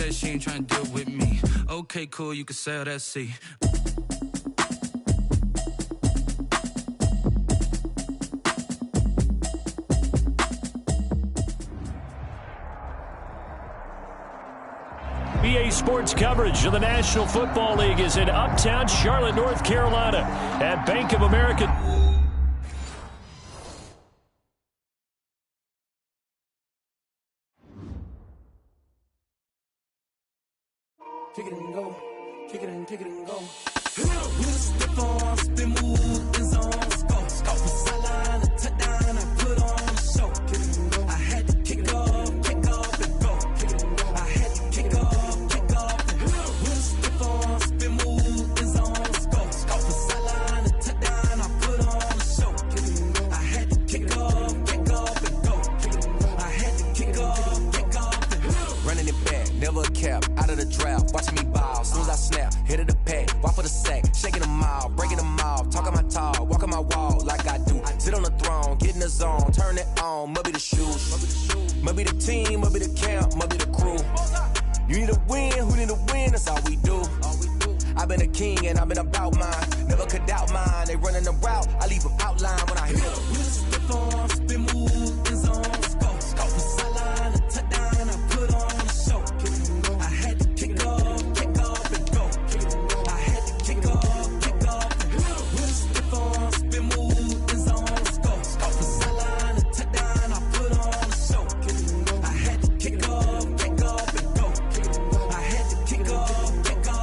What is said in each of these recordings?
said she ain't trying to deal with me. Okay, cool, you can sail that sea. BA Sports coverage of the National Football League is in uptown Charlotte, North Carolina at Bank of America. Kick it and go, kick it and go. Step on, spin move, is on, scope. Scope the sideline, a touchdown, I put on the show. Kick it and go. I had to kick off and go. Kick it and go. I had to kick off and go. Step on, spin move, is on, scope. Scope the sideline, a touchdown, I put on the show. Kick it and go. I had to kick off and go. Kick it and go. I had to kick off and go. Running it back, never a cap, out of the drought. Watching me ball, soon as I snap, hit of the pack, walk for the sack, shaking them out, breaking them off, talking my talk, walking my wall like I do. Sit on the throne, get in the zone, turn it on, must be the shoes, must be the team, must be the camp, must be the crew. You need a win, who need a win, that's all we do. I've been a king and I've been about mine, never could doubt mine, they running the route, I leave them outline when I hit it. Step on, spin move, is on, scope, scope the sideline, a touchdown, I put on the show. I had to kick off and go. I had to kick off and go. With a step on, spin move, is on, scope, scope the sideline, a touchdown, I put on the show. I had to kick off and go. I had to kick off and go.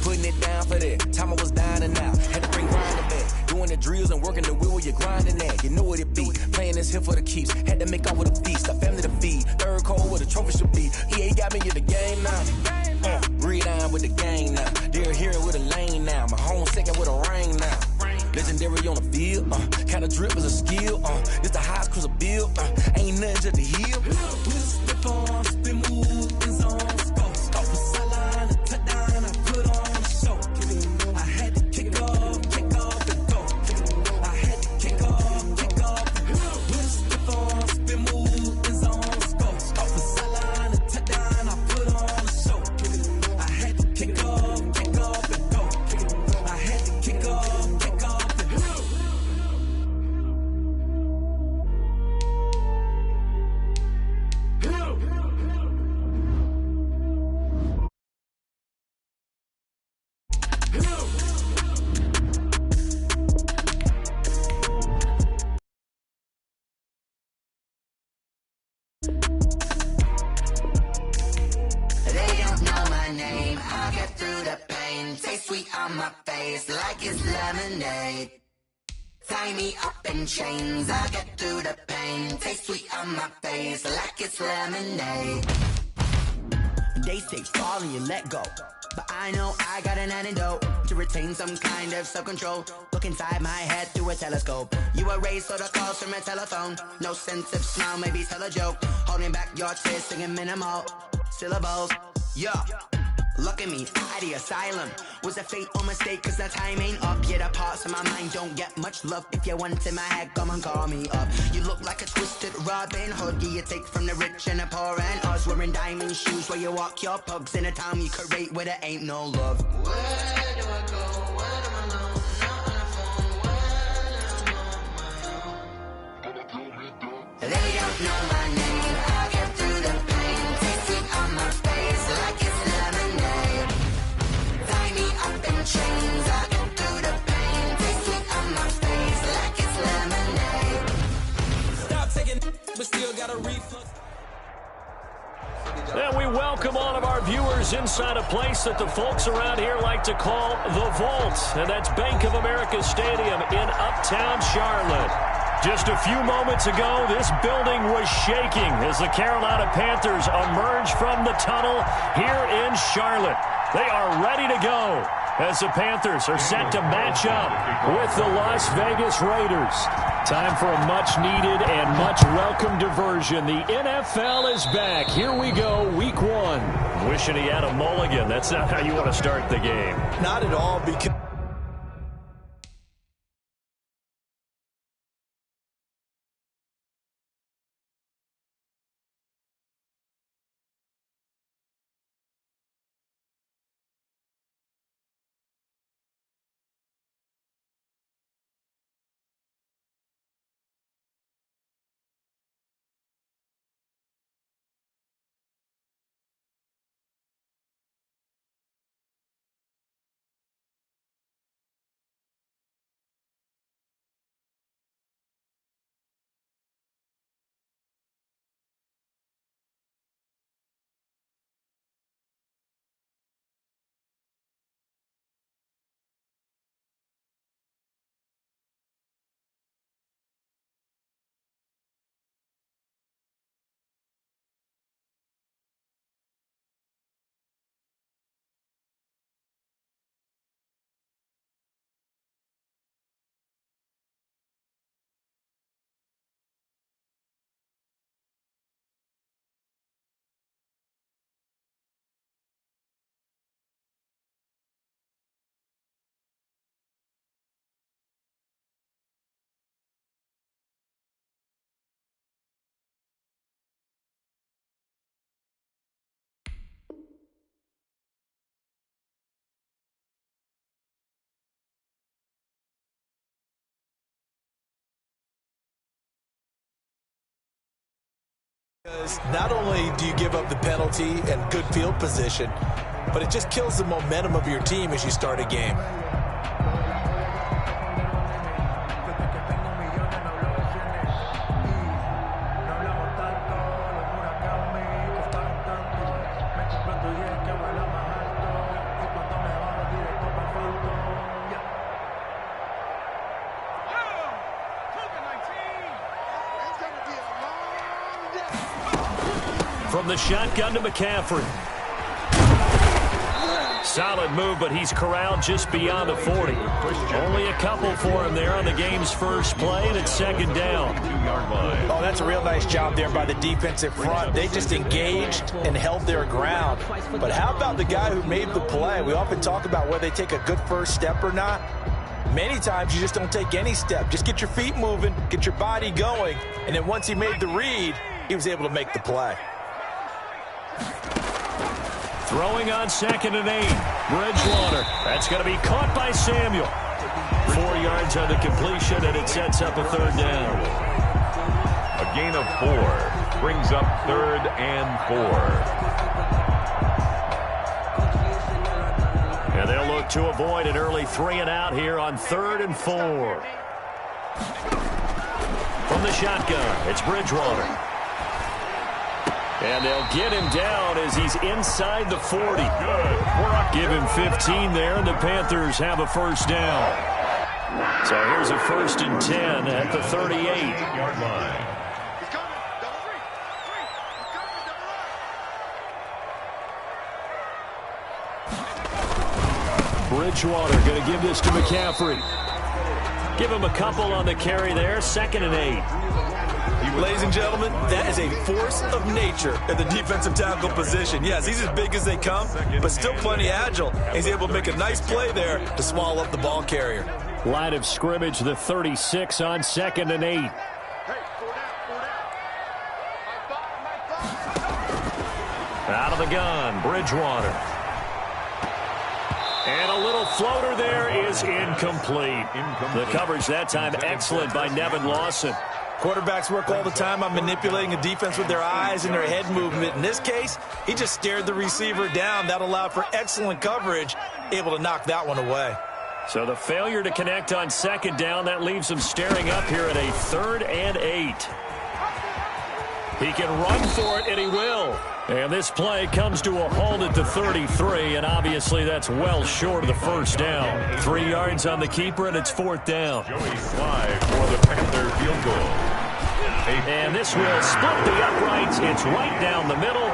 Putting it down for that, time I was down and out. Had to bring grinding back, doing the drills and working the wheel where you're grinding at. You know what it be, playing this here for the keeps. Had to make off with a feast, a family to feed. Third cold where the trophy should be. EA got me in the game now. Breed on with the gang now. They're here with a lane now. My home second with a ring now. Legendary on the field. Kinda drip is a skill. This the highest cruiser bill. Ain't nothing just to heal. Step on, spin move, is on, scope. Scope the sideline, a touchdown, I put on the show. I had to kick off and go. I had to kick off and go. Step on, spin move, is on, scope. Scope the sideline, a touchdown, I put on the show. I had to kick off and go. I had to kick off and go. They don't know my name, I'll get through the pain. Taste sweet on my face like it's lemonade. Tie me up in chains, I'll get through the pain. Taste sweet on my face like it's lemonade. They say fall and you let go, but I know I got an antidote to retain some kind of self-control. Look inside my head through a telescope. You erase all the calls from a telephone. No sense of smile, maybe tell a joke. Holding back your tears, singing minimal syllables. Yeah, look at me, out the asylum. Was a fate or mistake, cause the time ain't up. Yeah, the parts of my mind don't get much love. If you want in my head, come and call me up. You look like a twisted Robin Hood. Yeah, you take from the rich and the poor and us. Wearing diamond shoes where you walk your pugs in a town you create where there ain't no love. Where do I go? Where do I know? Not on the phone, when I'm on my own. They don't know my name, I'll get through the pain. Taste sweet on my face like it's lemonade. Tie me up in chains, I'll get through the pain. Taste sweet on my face like it's lemonade. Stop taking, but still got a reflux. And we welcome all of our viewers inside a place that the folks around here like to call the Vault. And that's Bank of America Stadium in uptown Charlotte. Just a few moments ago, this building was shaking as the Carolina Panthers emerged from the tunnel here in Charlotte. They are ready to go as the Panthers are set to match up with the Las Vegas Raiders. Time for a much-needed and much-welcome diversion. The NFL is back. Here we go, week one. Wishing he had a mulligan. That's not how you want to start the game. Not at all, because Because not only do you give up the penalty and good field position, but it just kills the momentum of your team as you start a game. From the shotgun to McCaffrey. Solid move, but he's corralled just beyond the 40. Only a couple for him there on the game's first play, and it's second down. Oh, that's a real nice job there by the defensive front. They just engaged and held their ground. But how about the guy who made the play? We often talk about whether they take a good first step or not. Many times you just don't take any step. Just get your feet moving, get your body going, and then once he made the read, he was able to make the play. Throwing on 2nd and 8. Bridgewater. That's going to be caught by Samuel. 4 yards on the completion, and it sets up a third down. A gain of 4 brings up 3rd and 4. And they'll look to avoid an early 3 and out here on 3rd and 4. From the shotgun, it's Bridgewater. And they'll get him down as he's inside the 40. Good. Give him 15 there, and the Panthers have a first down. So here's a 1st and 10 at the 38-yard line. Bridgewater going to give this to McCaffrey. Give him a couple on the carry there. 2nd and 8. Ladies and gentlemen, that is a force of nature at the defensive tackle position. Yes, he's as big as they come, but still plenty agile. He's able to make a nice play there to swallow up the ball carrier. Line of scrimmage, the 36 on 2nd and 8. Out of the gun, Bridgewater. And a little floater there is incomplete. The coverage that time excellent by Nevin Lawson. Quarterbacks work all the time on manipulating a defense with their eyes and their head movement. In this case, he just stared the receiver down. That allowed for excellent coverage, able to knock that one away. So the failure to connect on 2nd down, that leaves him staring up here at a 3rd and 8. He can run for it, and he will. And this play comes to a halt at the 33, and obviously that's well short of the first down. 3 yards on the keeper, and it's 4th down. Joey Slye for the Panther field goal. And this will split the uprights. It's right down the middle.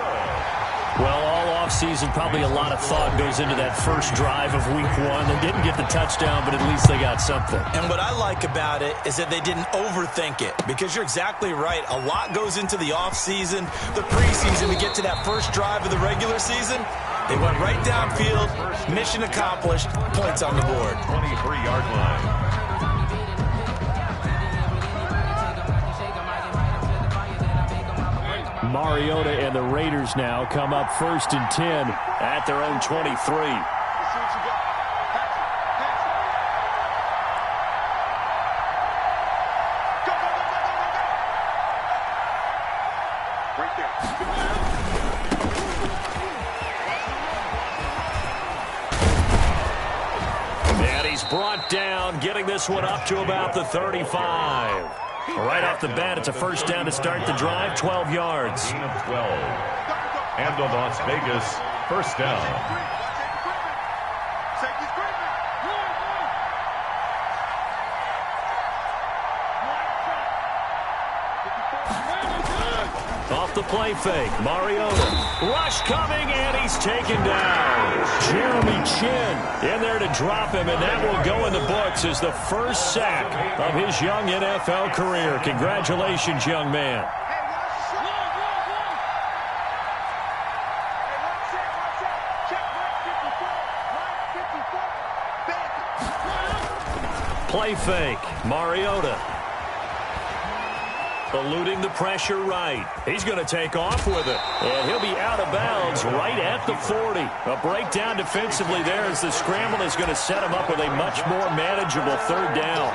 Well, all offseason, probably a lot of thought goes into that first drive of week 1. They didn't get the touchdown, but at least they got something. And what I like about it is that they didn't overthink it, because you're exactly right. A lot goes into the offseason, the preseason to get to that first drive of the regular season. They went right downfield, mission accomplished, points on the board. 23-yard line. Mariota and the Raiders now come up 1st and 10 at their own 23. And he's brought down, getting this one up to about the 35. Right off the bat, it's a first down to start the drive, 12 yards. Gain of 12. And the Las Vegas first down. Off the play fake, Mariota. Rush coming, and he's taken down. Jeremy Chin in there to drop him, and that will go in the books as the first sack of his young NFL career. Congratulations, young man. Play fake, Mariota. Eluding the pressure right. He's going to take off with it. And he'll be out of bounds right at the 40. A breakdown defensively there as the scramble is going to set him up with a much more manageable third down.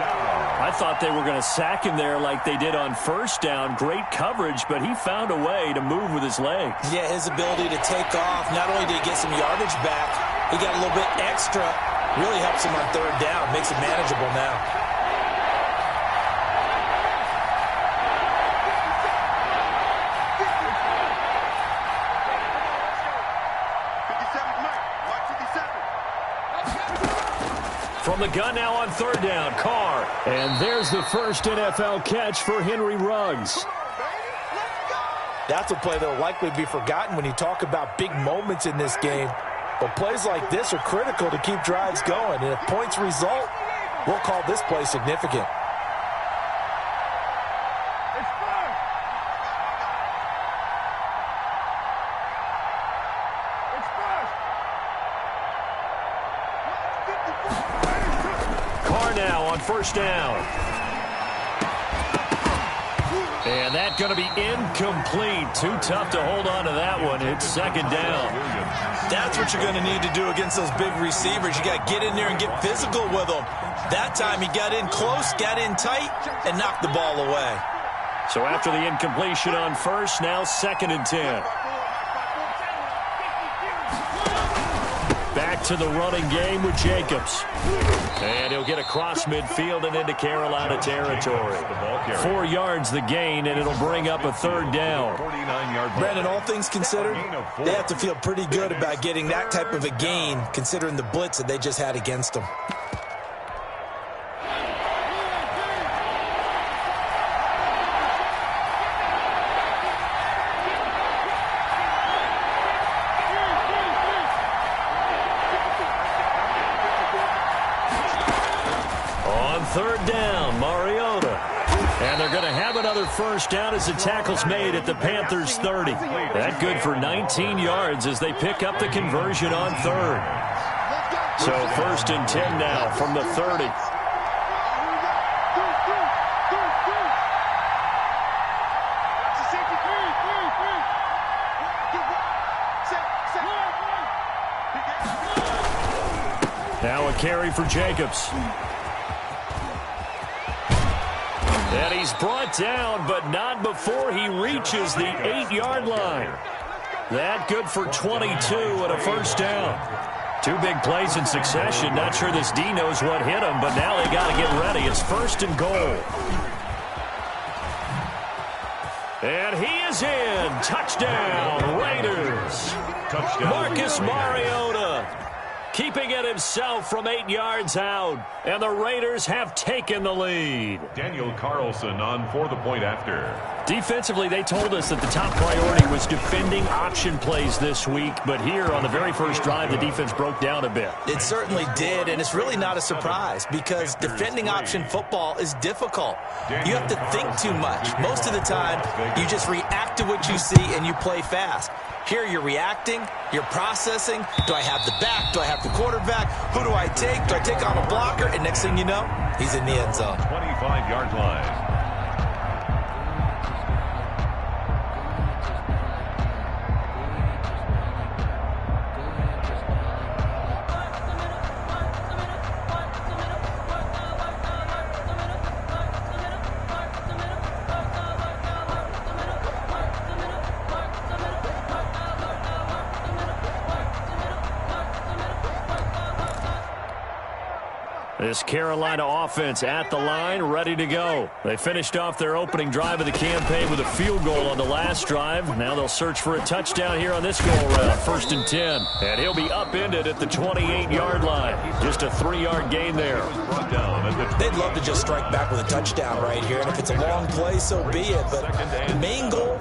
I thought they were going to sack him there like they did on first down. Great coverage, but he found a way to move with his legs. Yeah, his ability to take off, not only did he get some yardage back, he got a little bit extra. Really helps him on third down, makes it manageable now. From the gun now on third down, Carr. And there's the first NFL catch for Henry Ruggs. That's a play that will likely be forgotten when you talk about big moments in this game. But plays like this are critical to keep drives going. And if points result, we'll call this play significant. First down. And that's going to be incomplete. Too tough to hold on to that one. It's second down. That's what you're going to need to do against those big receivers. You got to get in there and get physical with them. That time he got in close, got in tight, and knocked the ball away. So after the incompletion on first, now 2nd and 10. Back to the running game with Jacobs. And he'll get across midfield and into Carolina territory. 4 yards the gain, and it'll bring up a third down. Brandon, all things considered, they have to feel pretty good about getting that type of a gain, considering the blitz that they just had against them. Third down, Mariota. And they're going to have another first down as the tackle's made at the Panthers' 30. That good for 19 yards as they pick up the conversion on third. So 1st and 10 now from the 30. Now a carry for Jacobs. And he's brought down, but not before he reaches the 8-yard line. That good for 22 and a first down. 2 big plays in succession. Not sure this D knows what hit him, but now they got to get ready. It's 1st and goal. And he is in. Touchdown, Raiders. Touchdown, Marcus Mariota. Keeping it himself from 8 yards out. And the Raiders have taken the lead. Daniel Carlson on for the point after. Defensively, they told us that the top priority was defending option plays this week. But here on the very first drive, the defense broke down a bit. It certainly did, and it's really not a surprise because defending option football is difficult. You have to think too much. Most of the time, you just react to what you see and you play fast. Here you're reacting, you're processing. Do I have the back? Do I have the quarterback? Who do I take? Do I take on a blocker? And next thing you know, he's in the end zone. 25-yard line. This Carolina offense at the line, ready to go. They finished off their opening drive of the campaign with a field goal on the last drive. Now they'll search for a touchdown here on this go-around. 1st and 10. And he'll be upended at the 28-yard line. Just a 3-yard gain there. They'd love to just strike back with a touchdown right here. And if it's a long play, so be it. But the main goal,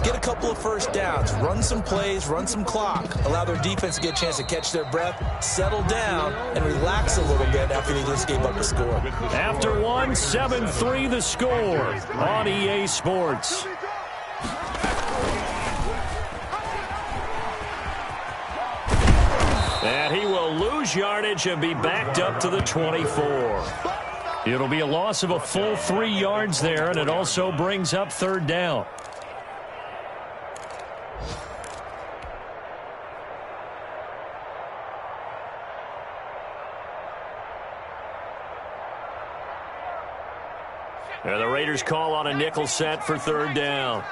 get a couple of first downs, run some plays, run some clock, allow their defense to get a chance to catch their breath, settle down, and relax a little bit after they just gave up a score. After one, 7-3 the score on EA Sports. And he will lose yardage and be backed up to the 24. It'll be a loss of a full 3 yards there, and it also brings up third down. And the Raiders call on a nickel set for third down.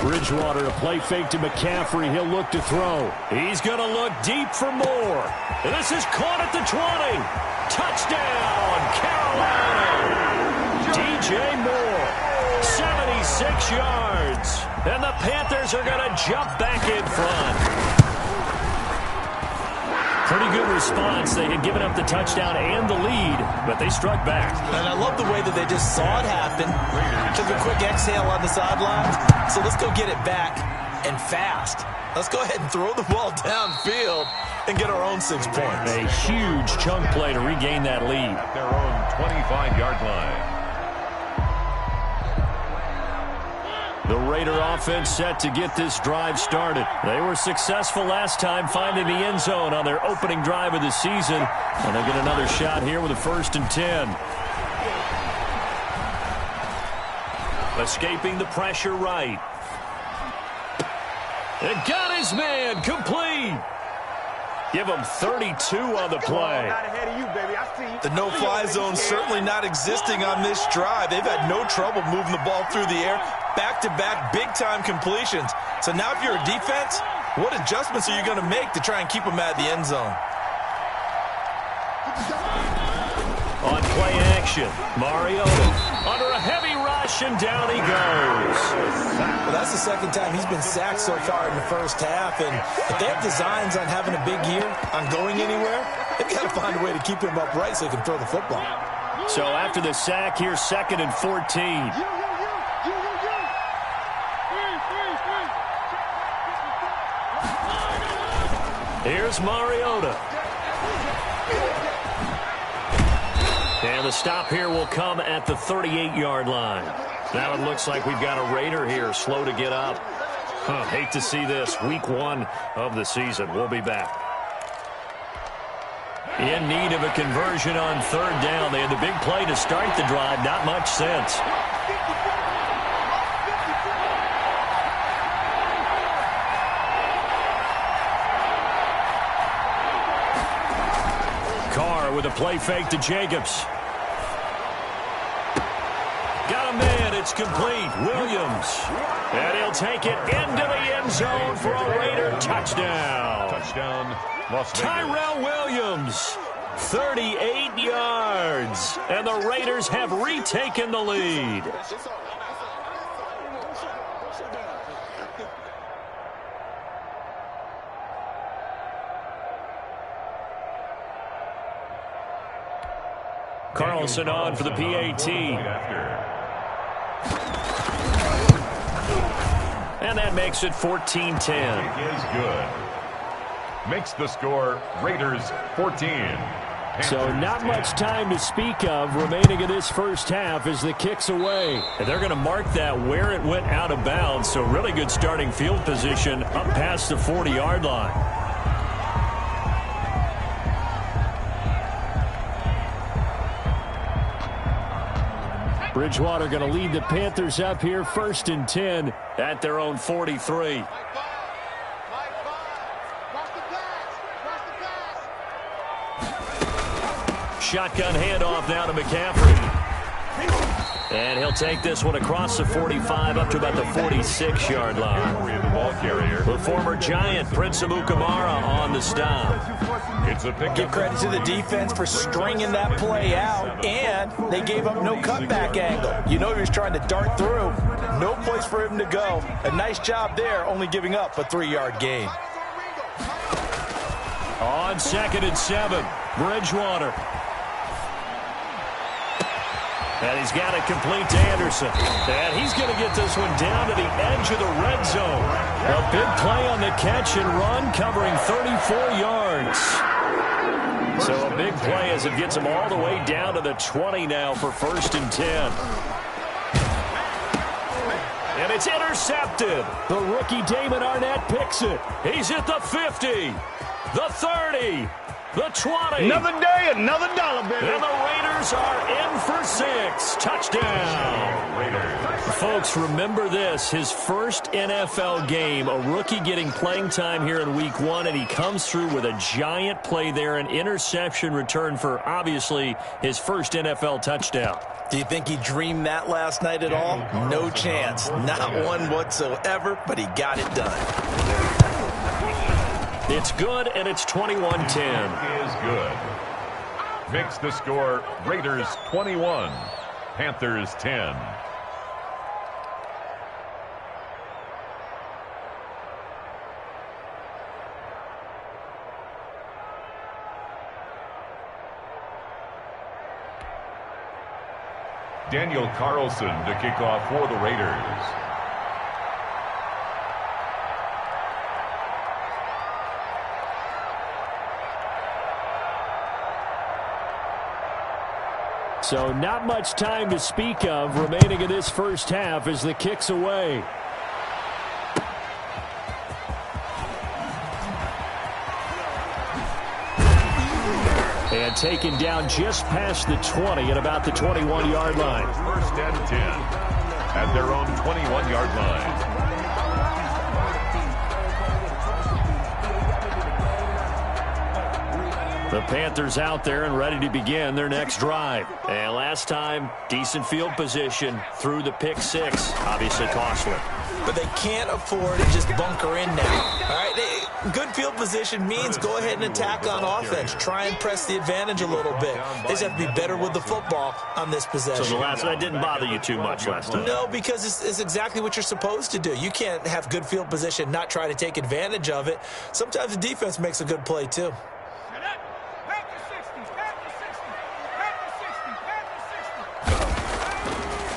Bridgewater, a play fake to McCaffrey. He'll look to throw. He's going to look deep for more. And this is caught at the 20. Touchdown, Carolina. DJ Moore, 76 yards. And the Panthers are going to jump back in front. Pretty good response. They had given up the touchdown and the lead, but they struck back. And I love the way that they just saw it happen. Took a quick exhale on the sideline. So let's go get it back and fast. Let's go ahead and throw the ball downfield and get our own 6 points. A huge chunk play to regain that lead. At their own 25-yard line. The Raider offense set to get this drive started. They were successful last time finding the end zone on their opening drive of the season. And they get another shot here with a 1st and 10. Escaping the pressure right. And got his man complete. Give him 32 on the play. The no-fly zone certainly not existing on this drive. They've had no trouble moving the ball through the air. Back-to-back big-time completions. So now if you're a defense, what adjustments are you going to make to try and keep them out of the end zone? On play action, Mariota under a heavy rush, and down he goes. Well, that's the second time he's been sacked so far in the first half, and if they have designs on having a big year, on going anywhere, they've got to find a way to keep him upright so he can throw the football. So after the sack, here's 2nd and 14. Here's Mariota. And the stop here will come at the 38-yard line. Now it looks like we've got a Raider here, slow to get up. Hate to see this. Week 1 of the season. We'll be back. In need of a conversion on 3rd down. They had the big play to start the drive. Not much sense. Carr with a play fake to Jacobs. Got a man, it's complete. Williams. And he'll take it into the end zone for a Raider touchdown. Touchdown, Las Vegas. Tyrell Williams, 38 yards. And the Raiders have retaken the lead. Carlson on for the PAT. And that makes it 14-10. Is good. Makes the score Raiders 14. So not much time to speak of remaining in this first half as the kick's away. And they're going to mark that where it went out of bounds. So really good starting field position up past the 40-yard line. Bridgewater going to lead the Panthers up here, 1st and 10 at their own 43. Shotgun handoff now to McCaffrey. And he'll take this one across the 45 up to about the 46-yard line. The ball carrier. The former Giant, Prince Amukamara, on the stop. It's a pick. Give credit to the defense for stringing that play out, and they gave up no cutback angle. You know he was trying to dart through. No place for him to go. A nice job there, only giving up a 3-yard gain. On 2nd and 7, Bridgewater. And he's got it complete to Anderson. And he's going to get this one down to the edge of the red zone. A big play on the catch and run, covering 34 yards. So a big play as it gets him all the way down to the 20 now for 1st and 10. And it's intercepted. The rookie Damon Arnett picks it. He's at the 50, the 30, the 20. Another day, another dollar, baby. And the Raiders are in for 6. Touchdown. Raiders. Folks, remember this. His first NFL game, a rookie getting playing time here in week 1, and he comes through with a giant play there, an interception return for, obviously, his first NFL touchdown. Do you think he dreamed that last night at all? No chance. Not one whatsoever, but he got it done. It's good, and it's 21-10. Is good. Makes the score Raiders 21, Panthers 10. Daniel Carlson to kick off for the Raiders. So not much time to speak of remaining in this first half as the kick's away. And taken down just past the 20 at about the 21-yard line. First and 10 at their own 21-yard line. The Panthers out there and ready to begin their next drive. And last time, decent field position through the pick 6. Obviously costly. But they can't afford to just bunker in now. All right, good field position means go ahead and attack on offense. Try and press the advantage a little bit. They just have to be better with the football on this possession. So the last one didn't bother you too much last time? No, because it's exactly what you're supposed to do. You can't have good field position, not try to take advantage of it. Sometimes the defense makes a good play, too.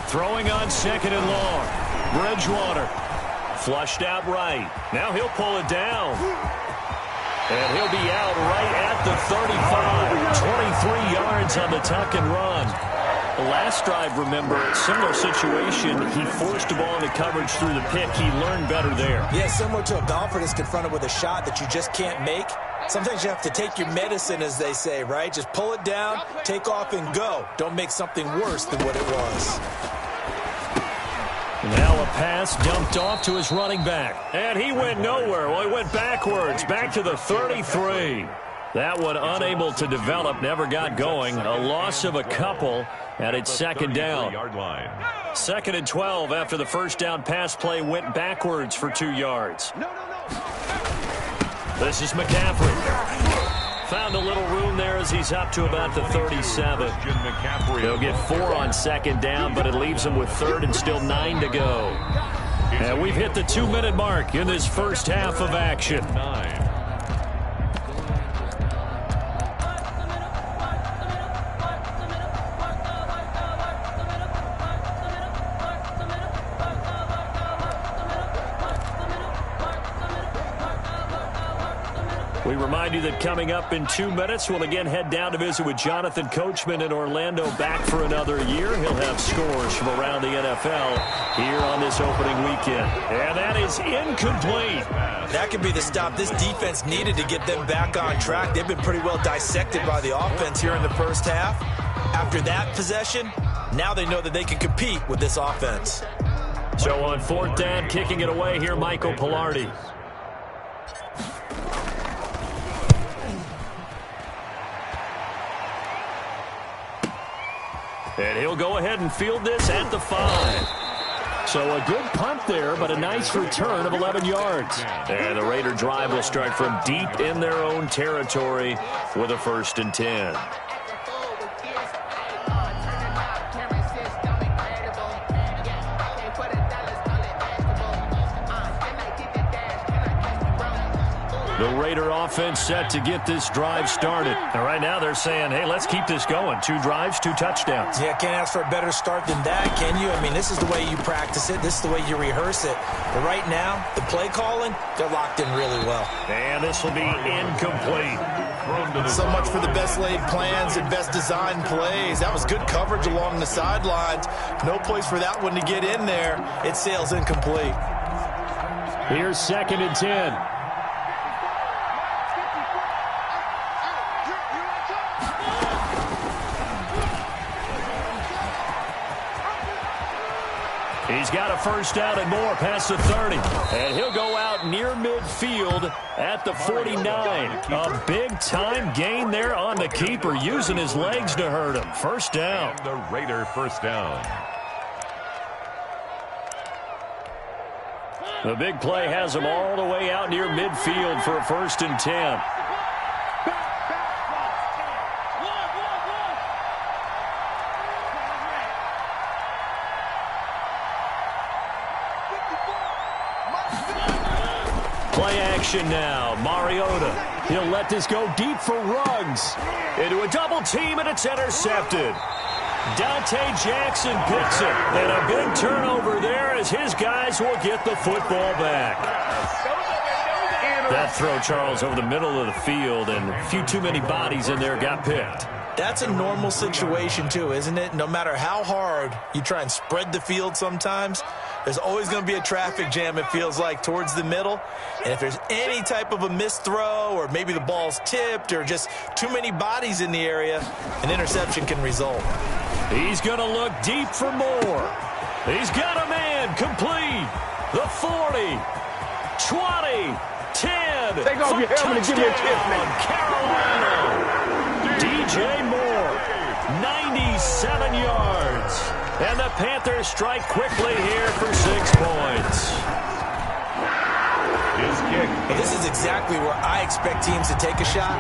Throwing on second and long. Bridgewater flushed out right. Now he'll pull it down. And he'll be out right at the 35. 23 yards on the tuck and run. The last drive, remember, similar situation. He forced the ball into coverage through the pick. He learned better there. Yeah, similar to a golfer that's confronted with a shot that you just can't make. Sometimes you have to take your medicine, as they say, right? Just pull it down, take off, and go. Don't make something worse than what it was. Now a pass dumped off to his running back. And he went nowhere. Well, he went backwards, back to the 33. That one unable to develop, never got going. A loss of a couple, and it's second down. Second and 12 after the first down pass play went backwards for 2 yards. This is McCaffrey. Found a little room there as he's up to about the 37. He'll get 4 on second down, but it leaves him with third and still 9 to go. And we've hit the 2-minute mark in this first half of action. We remind you that coming up in 2 minutes, we'll again head down to visit with Jonathan Coachman in Orlando, back for another year. He'll have scores from around the NFL here on this opening weekend. And that is incomplete. That could be the stop this defense needed to get them back on track. They've been pretty well dissected by the offense here in the first half. After that possession, now they know that they can compete with this offense. So on fourth down, kicking it away here, Michael Pilardi. And he'll go ahead and field this at the 5. So a good punt there, but a nice return of 11 yards. And the Raider drive will start from deep in their own territory with a 1st and 10. The Raider offense set to get this drive started. And right now they're saying, hey, let's keep this going. 2 drives, 2 touchdowns. Yeah, can't ask for a better start than that, can you? I mean, this is the way you practice it. This is the way you rehearse it. But right now, the play calling, they're locked in really well. And this will be incomplete. So much for the best laid plans and best designed plays. That was good coverage along the sidelines. No place for that one to get in there. It sails incomplete. Here's 2nd and 10. He's got a first down and more past the 30. And he'll go out near midfield at the 49. A big-time gain there on the keeper, using his legs to hurt him. First down. And the Raider first down. The big play has him all the way out near midfield for a 1st and 10. Play action now. Mariota. He'll let this go deep for Ruggs. Into a double team, and it's intercepted. Dante Jackson picks it. And a big turnover there as his guys will get the football back. That throw, Charles, over the middle of the field, and a few too many bodies in there got picked. That's a normal situation, too, isn't it? No matter how hard you try and spread the field sometimes, there's always going to be a traffic jam, it feels like, towards the middle. And if there's any type of a missed throw, or maybe the ball's tipped, or just too many bodies in the area, an interception can result. He's going to look deep for more. He's got a man complete. The 40, 20, 10. Take off your helmet and give me a kiss, man. Carolina. DJ Moore, 97 yards. And the Panthers strike quickly here for 6 points. His kick. Well, this is exactly where I expect teams to take a shot.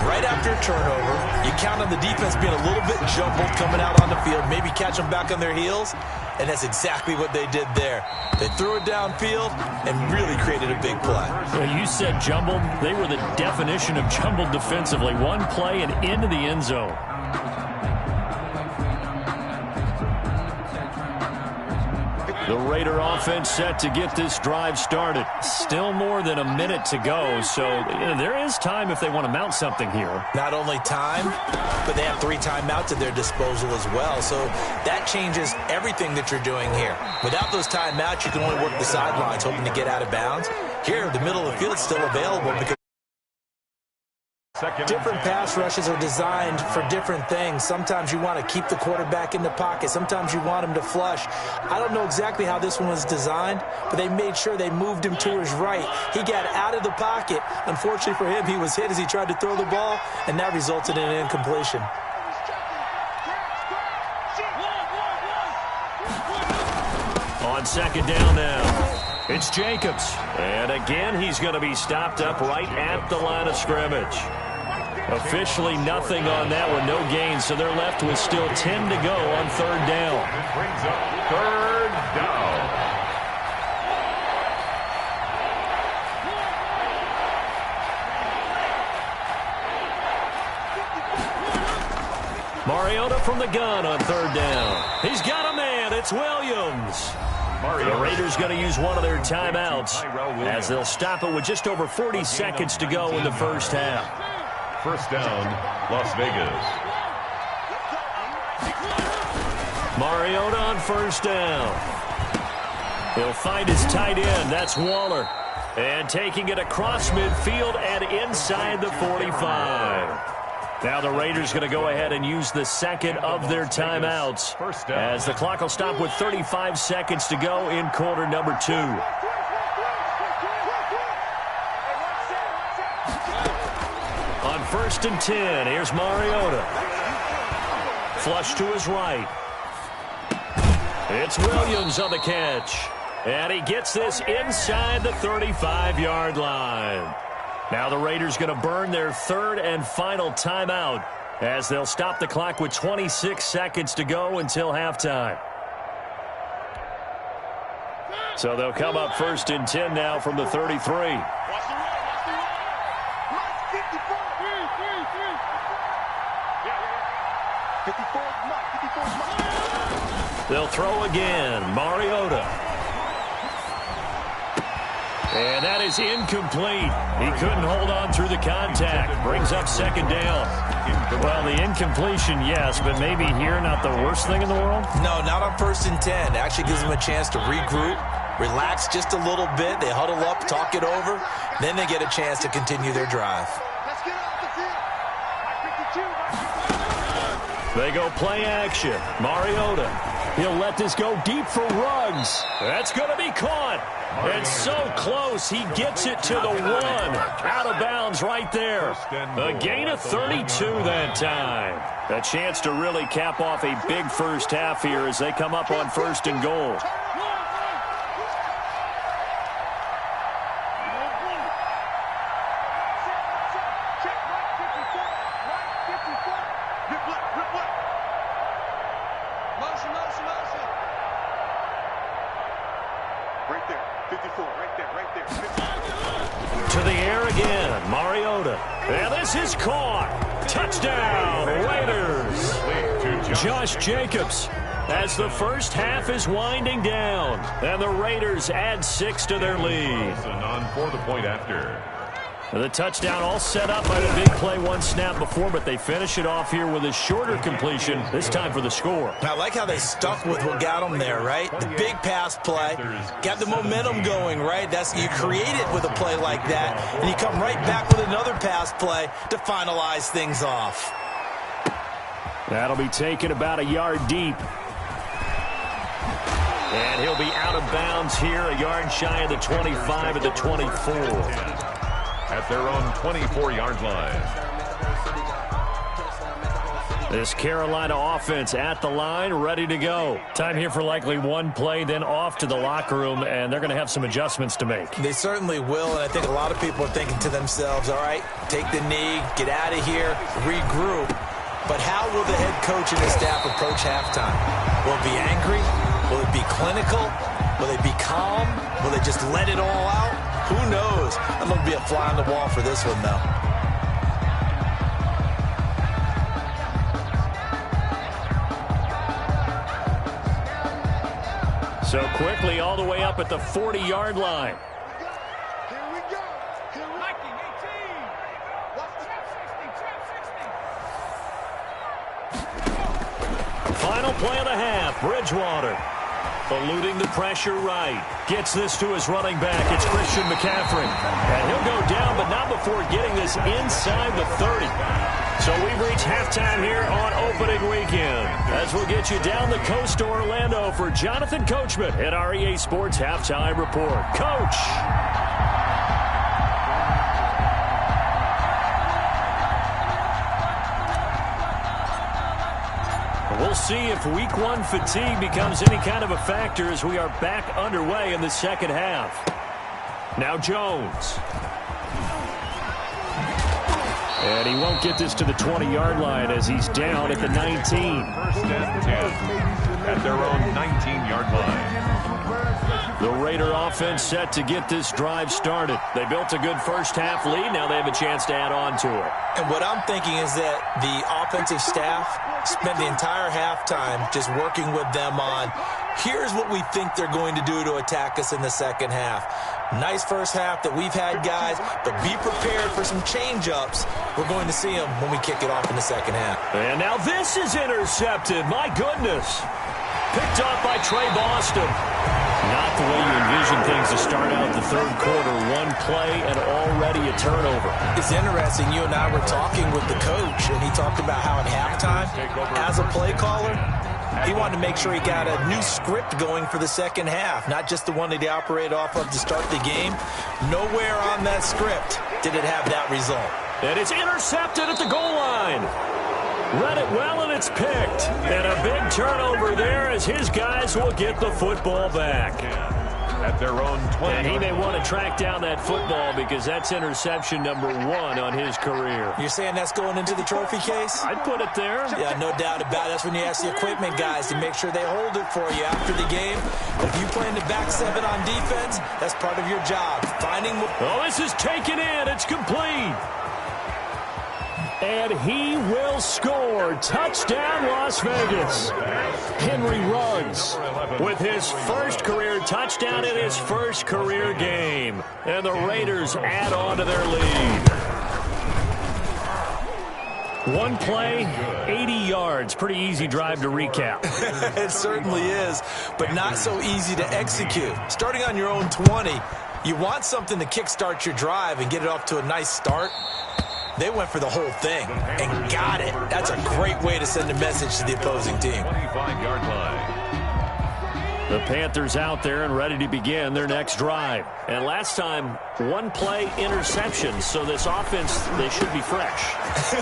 Right after a turnover, you count on the defense being a little bit jumbled coming out on the field, maybe catch them back on their heels, and that's exactly what they did there. They threw it downfield and really created a big play. Well, you said jumbled. They were the definition of jumbled defensively. One play and into the end zone. The Raider offense set to get this drive started. Still more than a minute to go, so there is time if they want to mount something here. Not only time, but they have 3 timeouts at their disposal as well, so that changes everything that you're doing here. Without those timeouts, you can only work the sidelines, hoping to get out of bounds. Here, the middle of the field is still available because different pass rushes are designed for different things. Sometimes you want to keep the quarterback in the pocket. Sometimes you want him to flush. I don't know exactly how this one was designed, but they made sure they moved him to his right. He got out of the pocket. Unfortunately for him, he was hit as he tried to throw the ball, and that resulted in an incompletion. On 2nd down now, it's Jacobs. And again, he's going to be stopped up right at the line of scrimmage. Officially nothing on that one, no gain, so they're left with still 10 to go on 3rd down. It brings up 3rd down. Mariota from the gun on 3rd down. He's got a man, it's Williams. The Raiders going to use one of their timeouts as they'll stop it with just over 40 seconds to go in the first half. First down, Las Vegas. Mariota on 1st down. He'll find his tight end. That's Waller. And taking it across midfield and inside the 45. Now the Raiders going to go ahead and use the second of their timeouts as the clock will stop with 35 seconds to go in quarter number 2. On 1st and 10, here's Mariota. Flush to his right. It's Williams on the catch. And he gets this inside the 35-yard line. Now the Raiders going to burn their 3rd and final timeout as they'll stop the clock with 26 seconds to go until halftime. So they'll come up 1st and 10 now from the 33. They'll throw again. Mariota. And that is incomplete. He couldn't hold on through the contact. Brings up 2nd down. Well, the incompletion, yes, but maybe here not the worst thing in the world? No, not on 1st and 10. It actually gives them a chance to regroup, relax just a little bit. They huddle up, talk it over. Then they get a chance to continue their drive. They go play action. Mariota. He'll let this go deep for Ruggs. That's going to be caught. It's so close. He gets it to the 1. Out of bounds right there. A gain of 32 that time. A chance to really cap off a big first half here as they come up on 1st and goal. To the air again, Mariota. And this is caught. Touchdown, Raiders. Josh Jacobs as the first half is winding down. And the Raiders add 6 to their lead. On for the point after. The touchdown all set up by the big play one snap before, but they finish it off here with a shorter completion, this time for the score. I like how they stuck with what got them there, right? The big pass play, got the momentum going, right? You create it with a play like that, and you come right back with another pass play to finalize things off. That'll be taken about a yard deep. And he'll be out of bounds here, a yard shy of the 25 at the 24. At their own 24-yard line. This Carolina offense at the line, ready to go. Time here for likely one play, then off to the locker room, and they're going to have some adjustments to make. They certainly will, and I think a lot of people are thinking to themselves, all right, take the knee, get out of here, regroup. But how will the head coach and his staff approach halftime? Will it be angry? Will it be clinical? Will they be calm? Will they just let it all out? Who knows? I'm going to be a fly on the wall for this one, though. So quickly all the way up at the 40-yard line. Here we go. Here we go. 18. Watch the 60. Final play of the half, Bridgewater. Eluding the pressure right. Gets this to his running back. It's Christian McCaffrey. And he'll go down, but not before getting this inside the 30. So we've reached halftime here on opening weekend. As we'll get you down the coast to Orlando for Jonathan Coachman at our EA Sports Halftime Report. Coach. We'll see if week one fatigue becomes any kind of a factor as we are back underway in the second half. Now Jones. And he won't get this to the 20-yard line as he's down at the 19. First and 10 at their own 19-yard line. The Raider offense set to get this drive started. They built a good first half lead. Now they have a chance to add on to it. And what I'm thinking is that the offensive staff spent the entire halftime just working with them on, here's what we think they're going to do to attack us in the second half. Nice first half that we've had, guys, but be prepared for some change-ups. We're going to see them when we kick it off in the second half. And now this is intercepted. My goodness. Picked off by Trey Boston. Not the way you envision things to start out the third quarter. One play and already a turnover. It's interesting. You and I were talking with the coach, and he talked about how at halftime, as a play caller, he wanted to make sure he got a new script going for the second half, not just the one that he operated off of to start the game. Nowhere on that script did it have that result. And it's intercepted at the goal line. Read it well, and it's picked. And a big turnover there as his guys will get the football back. At their own 20. And he may want to track down that football because that's interception number 1 on his career. You're saying that's going into the trophy case? I'd put it there. Yeah, no doubt about it. That's when you ask the equipment guys to make sure they hold it for you after the game. If you play in the back 7 on defense, that's part of your job. Finding. Oh, this is taken in. It's complete. And he will score. Touchdown, Las Vegas. Henry Ruggs with his first career touchdown in his first career game. And the Raiders add on to their lead. One play, 80 yards. Pretty easy drive to recap. It certainly is, but not so easy to execute. Starting on your own 20, you want something to kickstart your drive and get it off to a nice start. They went for the whole thing and got it. That's a great way to send a message to the opposing team. 25-yard line. The Panthers out there and ready to begin their next drive. And last time, one-play interception. So this offense, they should be fresh.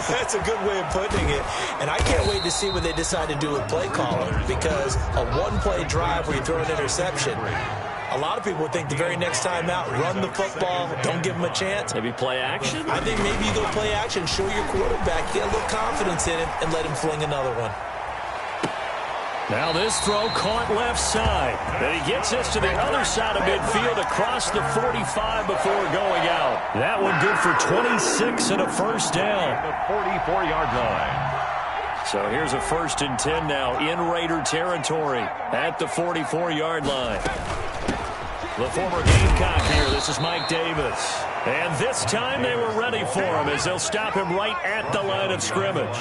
That's a good way of putting it. And I can't wait to see what they decide to do with play calling, because a one-play drive where you throw an interception, a lot of people think the very next time out, run the football, don't give them a chance. Maybe play action? I think maybe you go play action, show your quarterback, get a little confidence in him, and let him fling another one. Now this throw caught left side. And he gets this to the other side of midfield across the 45 before going out. That one good for 26 and a first down. The 44-yard line. So here's a 1st and 10 now in Raider territory at the 44-yard line. The former Gamecock here. This is Mike Davis. And this time they were ready for him as they'll stop him right at the line of scrimmage.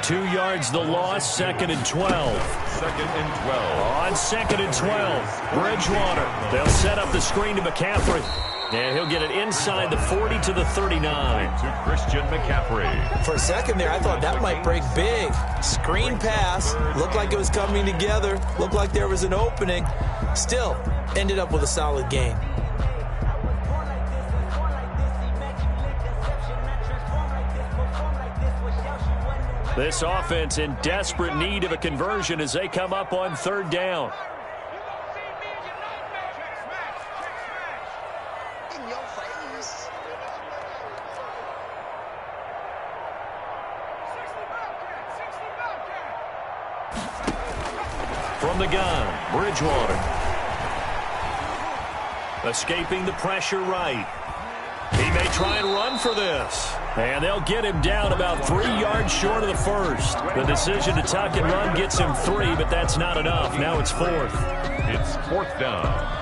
2 yards the loss, 2nd and 12. 2nd and 12. On 2nd and 12, Bridgewater. They'll set up the screen to McCaffrey. And he'll get it inside the 40 to the 39. To Christian McCaffrey. For a second there, I thought that might break big. Screen pass. Looked like it was coming together. Looked like there was an opening. Still, ended up with a solid gain. This offense in desperate need of a conversion as they come up on 3rd down. From the gun, Bridgewater. Escaping the pressure right. He may try and run for this. And they'll get him down about 3 yards short of the first. The decision to tuck and run gets him 3, but that's not enough. Now it's 4th. It's 4th down.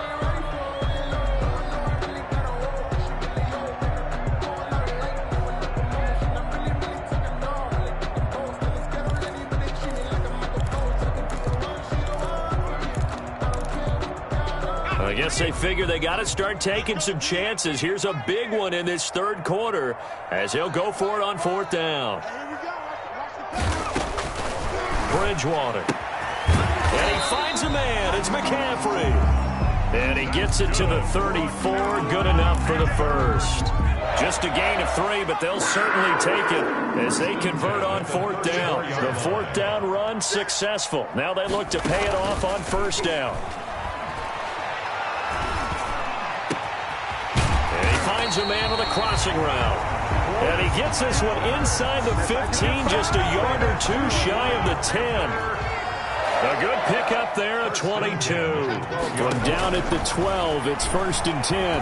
I guess they figure they got to start taking some chances. Here's a big one in this 3rd quarter as he'll go for it on 4th down. Bridgewater. And he finds a man. It's McCaffrey. And he gets it to the 34. Good enough for the first. Just a gain of 3, but they'll certainly take it as they convert on 4th down. The 4th down run successful. Now they look to pay it off on 1st down. Finds a man on the crossing route. And he gets this one inside the 15, just a yard or 2 shy of the 10. A good pickup there at 22. From down at the 12, it's 1st and 10.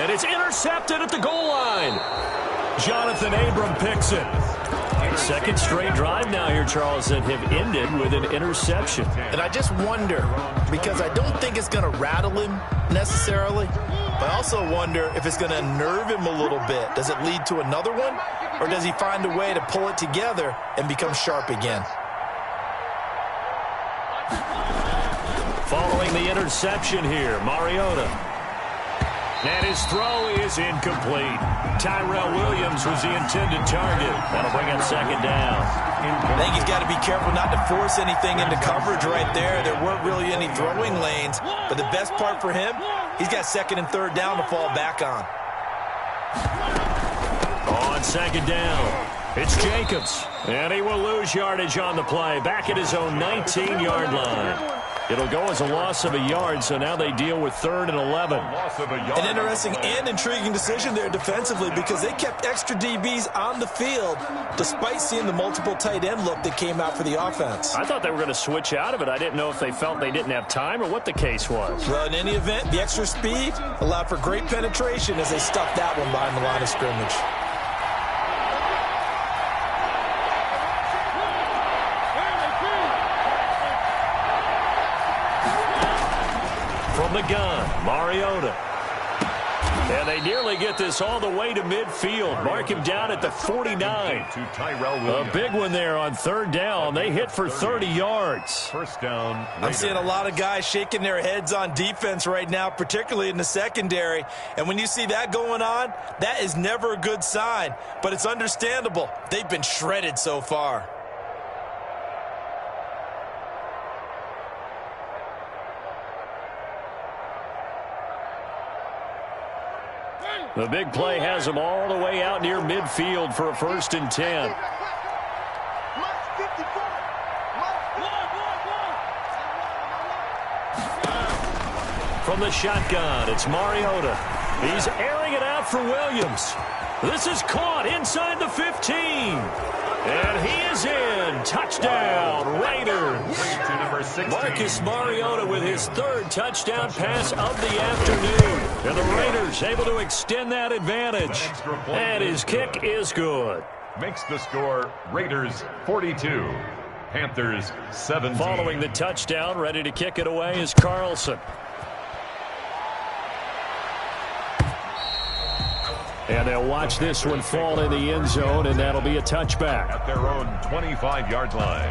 And it's intercepted at the goal line. Jonathan Abram picks it. 2nd straight drive now here, Charles, that have ended with an interception. And I just wonder, because I don't think it's going to rattle him necessarily, but I also wonder if it's going to unnerve him a little bit. Does it lead to another one, or does he find a way to pull it together and become sharp again? Following the interception here, Mariota. And his throw is incomplete. Tyrell Williams was the intended target. That'll bring up 2nd down. I think he's got to be careful not to force anything into coverage right there. There weren't really any throwing lanes. But the best part for him, he's got 2nd and 3rd down to fall back on. On 2nd down, it's Jacobs. And he will lose yardage on the play. Back at his own 19-yard line. It'll go as a loss of a yard, so now they deal with 3rd and 11. An interesting and intriguing decision there defensively, because they kept extra DBs on the field despite seeing the multiple tight end look that came out for the offense. I thought they were going to switch out of it. I didn't know if they felt they didn't have time or what the case was. Well, in any event, the extra speed allowed for great penetration as they stuffed that one behind the line of scrimmage. From the gun, Mariota. And they nearly get this all the way to midfield. Mark him down at the 49. To Tyrell Williams. A big one there on 3rd down. They hit for 30 yards. 1st down. Raiders. I'm seeing a lot of guys shaking their heads on defense right now, particularly in the secondary. And when you see that going on, that is never a good sign. But it's understandable. They've been shredded so far. The big play has him all the way out near midfield for a 1st and 10. From the shotgun, it's Mariota. He's airing it out for Williams. This is caught inside the 15. And he is in. Touchdown, Raiders. Marcus Mariota with his 3rd touchdown pass of the afternoon. And the Raiders able to extend that advantage. And his kick is good. Makes the score Raiders 42, Panthers 17. Following the touchdown, ready to kick it away is Carlson. And they'll watch this one fall in the end zone, and that'll be a touchback. At their own 25-yard line.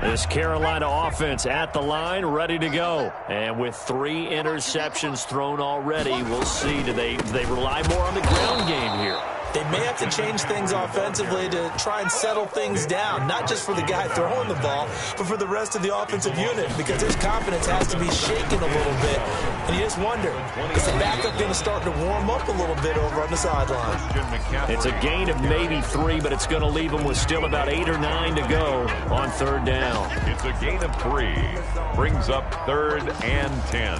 This Carolina offense at the line, ready to go. And with 3 interceptions thrown already, we'll see. Do they rely more on the ground game here? They may have to change things offensively to try and settle things down, not just for the guy throwing the ball, but for the rest of the offensive unit, because his confidence has to be shaken a little bit. And you just wonder, is the backup going to start to warm up a little bit over on the sideline? It's a gain of maybe 3, but it's going to leave them with still about 8 or 9 to go on 3rd down. It's a gain of 3. Brings up 3rd and 10.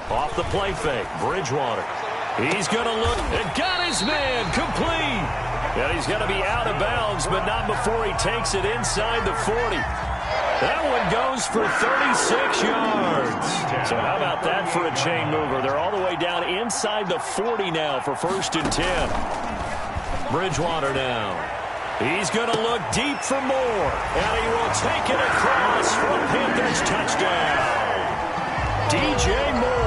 Off the play fake, Bridgewater. He's going to look and got his man complete. And he's going to be out of bounds, but not before he takes it inside the 40. That one goes for 36 yards. So how about that for a chain mover? They're all the way down inside the 40 now for 1st and 10. Bridgewater now. He's going to look deep for more. And he will take it across for a Panthers touchdown. DJ Moore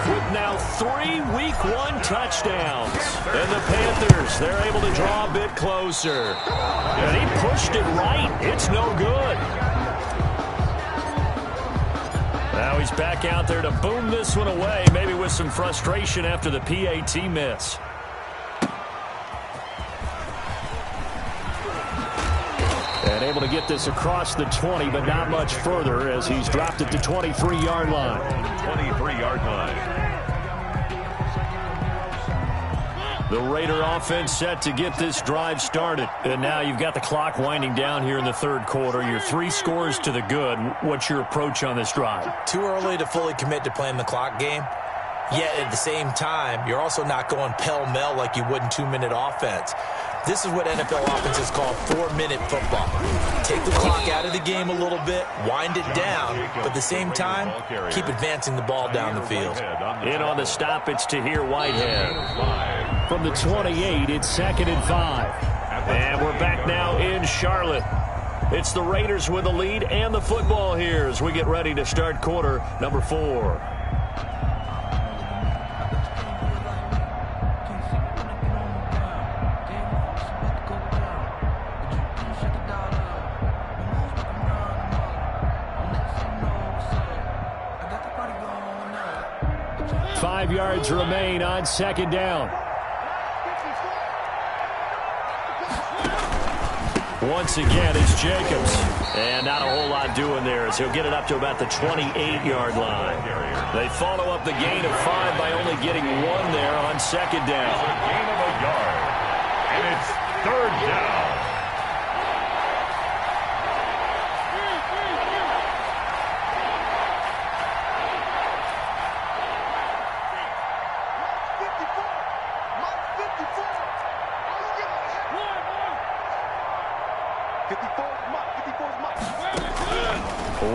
with now 3 Week 1 touchdowns. And the Panthers, they're able to draw a bit closer. And he pushed it right. It's no good. Now he's back out there to boom this one away, maybe with some frustration after the PAT miss. And able to get this across the 20, but not much further as he's dropped it to 23-yard line. 23-yard line. The Raider offense set to get this drive started. And now you've got the clock winding down here in the 3rd quarter. You're 3 scores to the good. What's your approach on this drive? Too early to fully commit to playing the clock game. Yet at the same time, you're also not going pell-mell like you would in 2-minute offense. This is what NFL offenses call 4-minute football. Take the clock out of the game a little bit, wind it down, but at the same time, keep advancing the ball down the field. In on the stop, it's Tahir Whitehead. From the 28, it's 2nd and 5. And we're back now in Charlotte. It's the Raiders with the lead and the football here as we get ready to start quarter number 4. Five yards remain on 2nd down. Once again, it's Jacobs. And not a whole lot doing there as he'll get it up to about the 28-yard line. They follow up the gain of 5 by only getting 1 there on 2nd down. A gain of a yard. And it's 3rd down.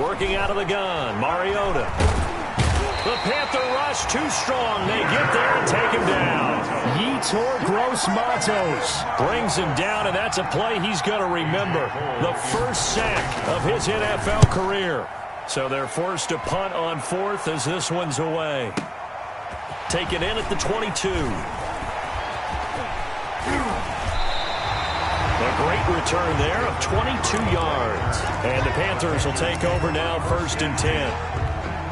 Working out of the gun, Mariota. The Panther rush too strong. They get there and take him down. Yetur Gross-Matos brings him down, and that's a play he's going to remember. The first sack of his NFL career. So they're forced to punt on fourth as this one's away. Taken in at the 22. A great return there of 22 yards. And the Panthers will take over now, 1st and 10.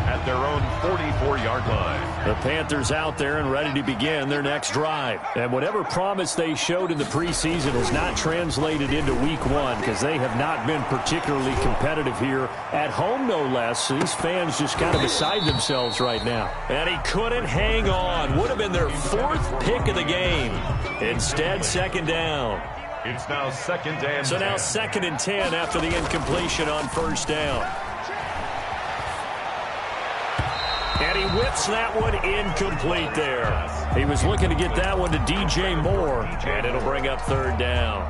At their own 44-yard line. The Panthers out there and ready to begin their next drive. And whatever promise they showed in the preseason has not translated into week one because they have not been particularly competitive here at home, no less. These fans just kind of beside themselves right now. And he couldn't hang on. Would have been their 4th pick of the game. Instead, 2nd down. It's now 2nd and 10. So now 2nd and 10 after the incompletion on 1st down. And he whips that one incomplete there. He was looking to get that one to DJ Moore, and it'll bring up 3rd down.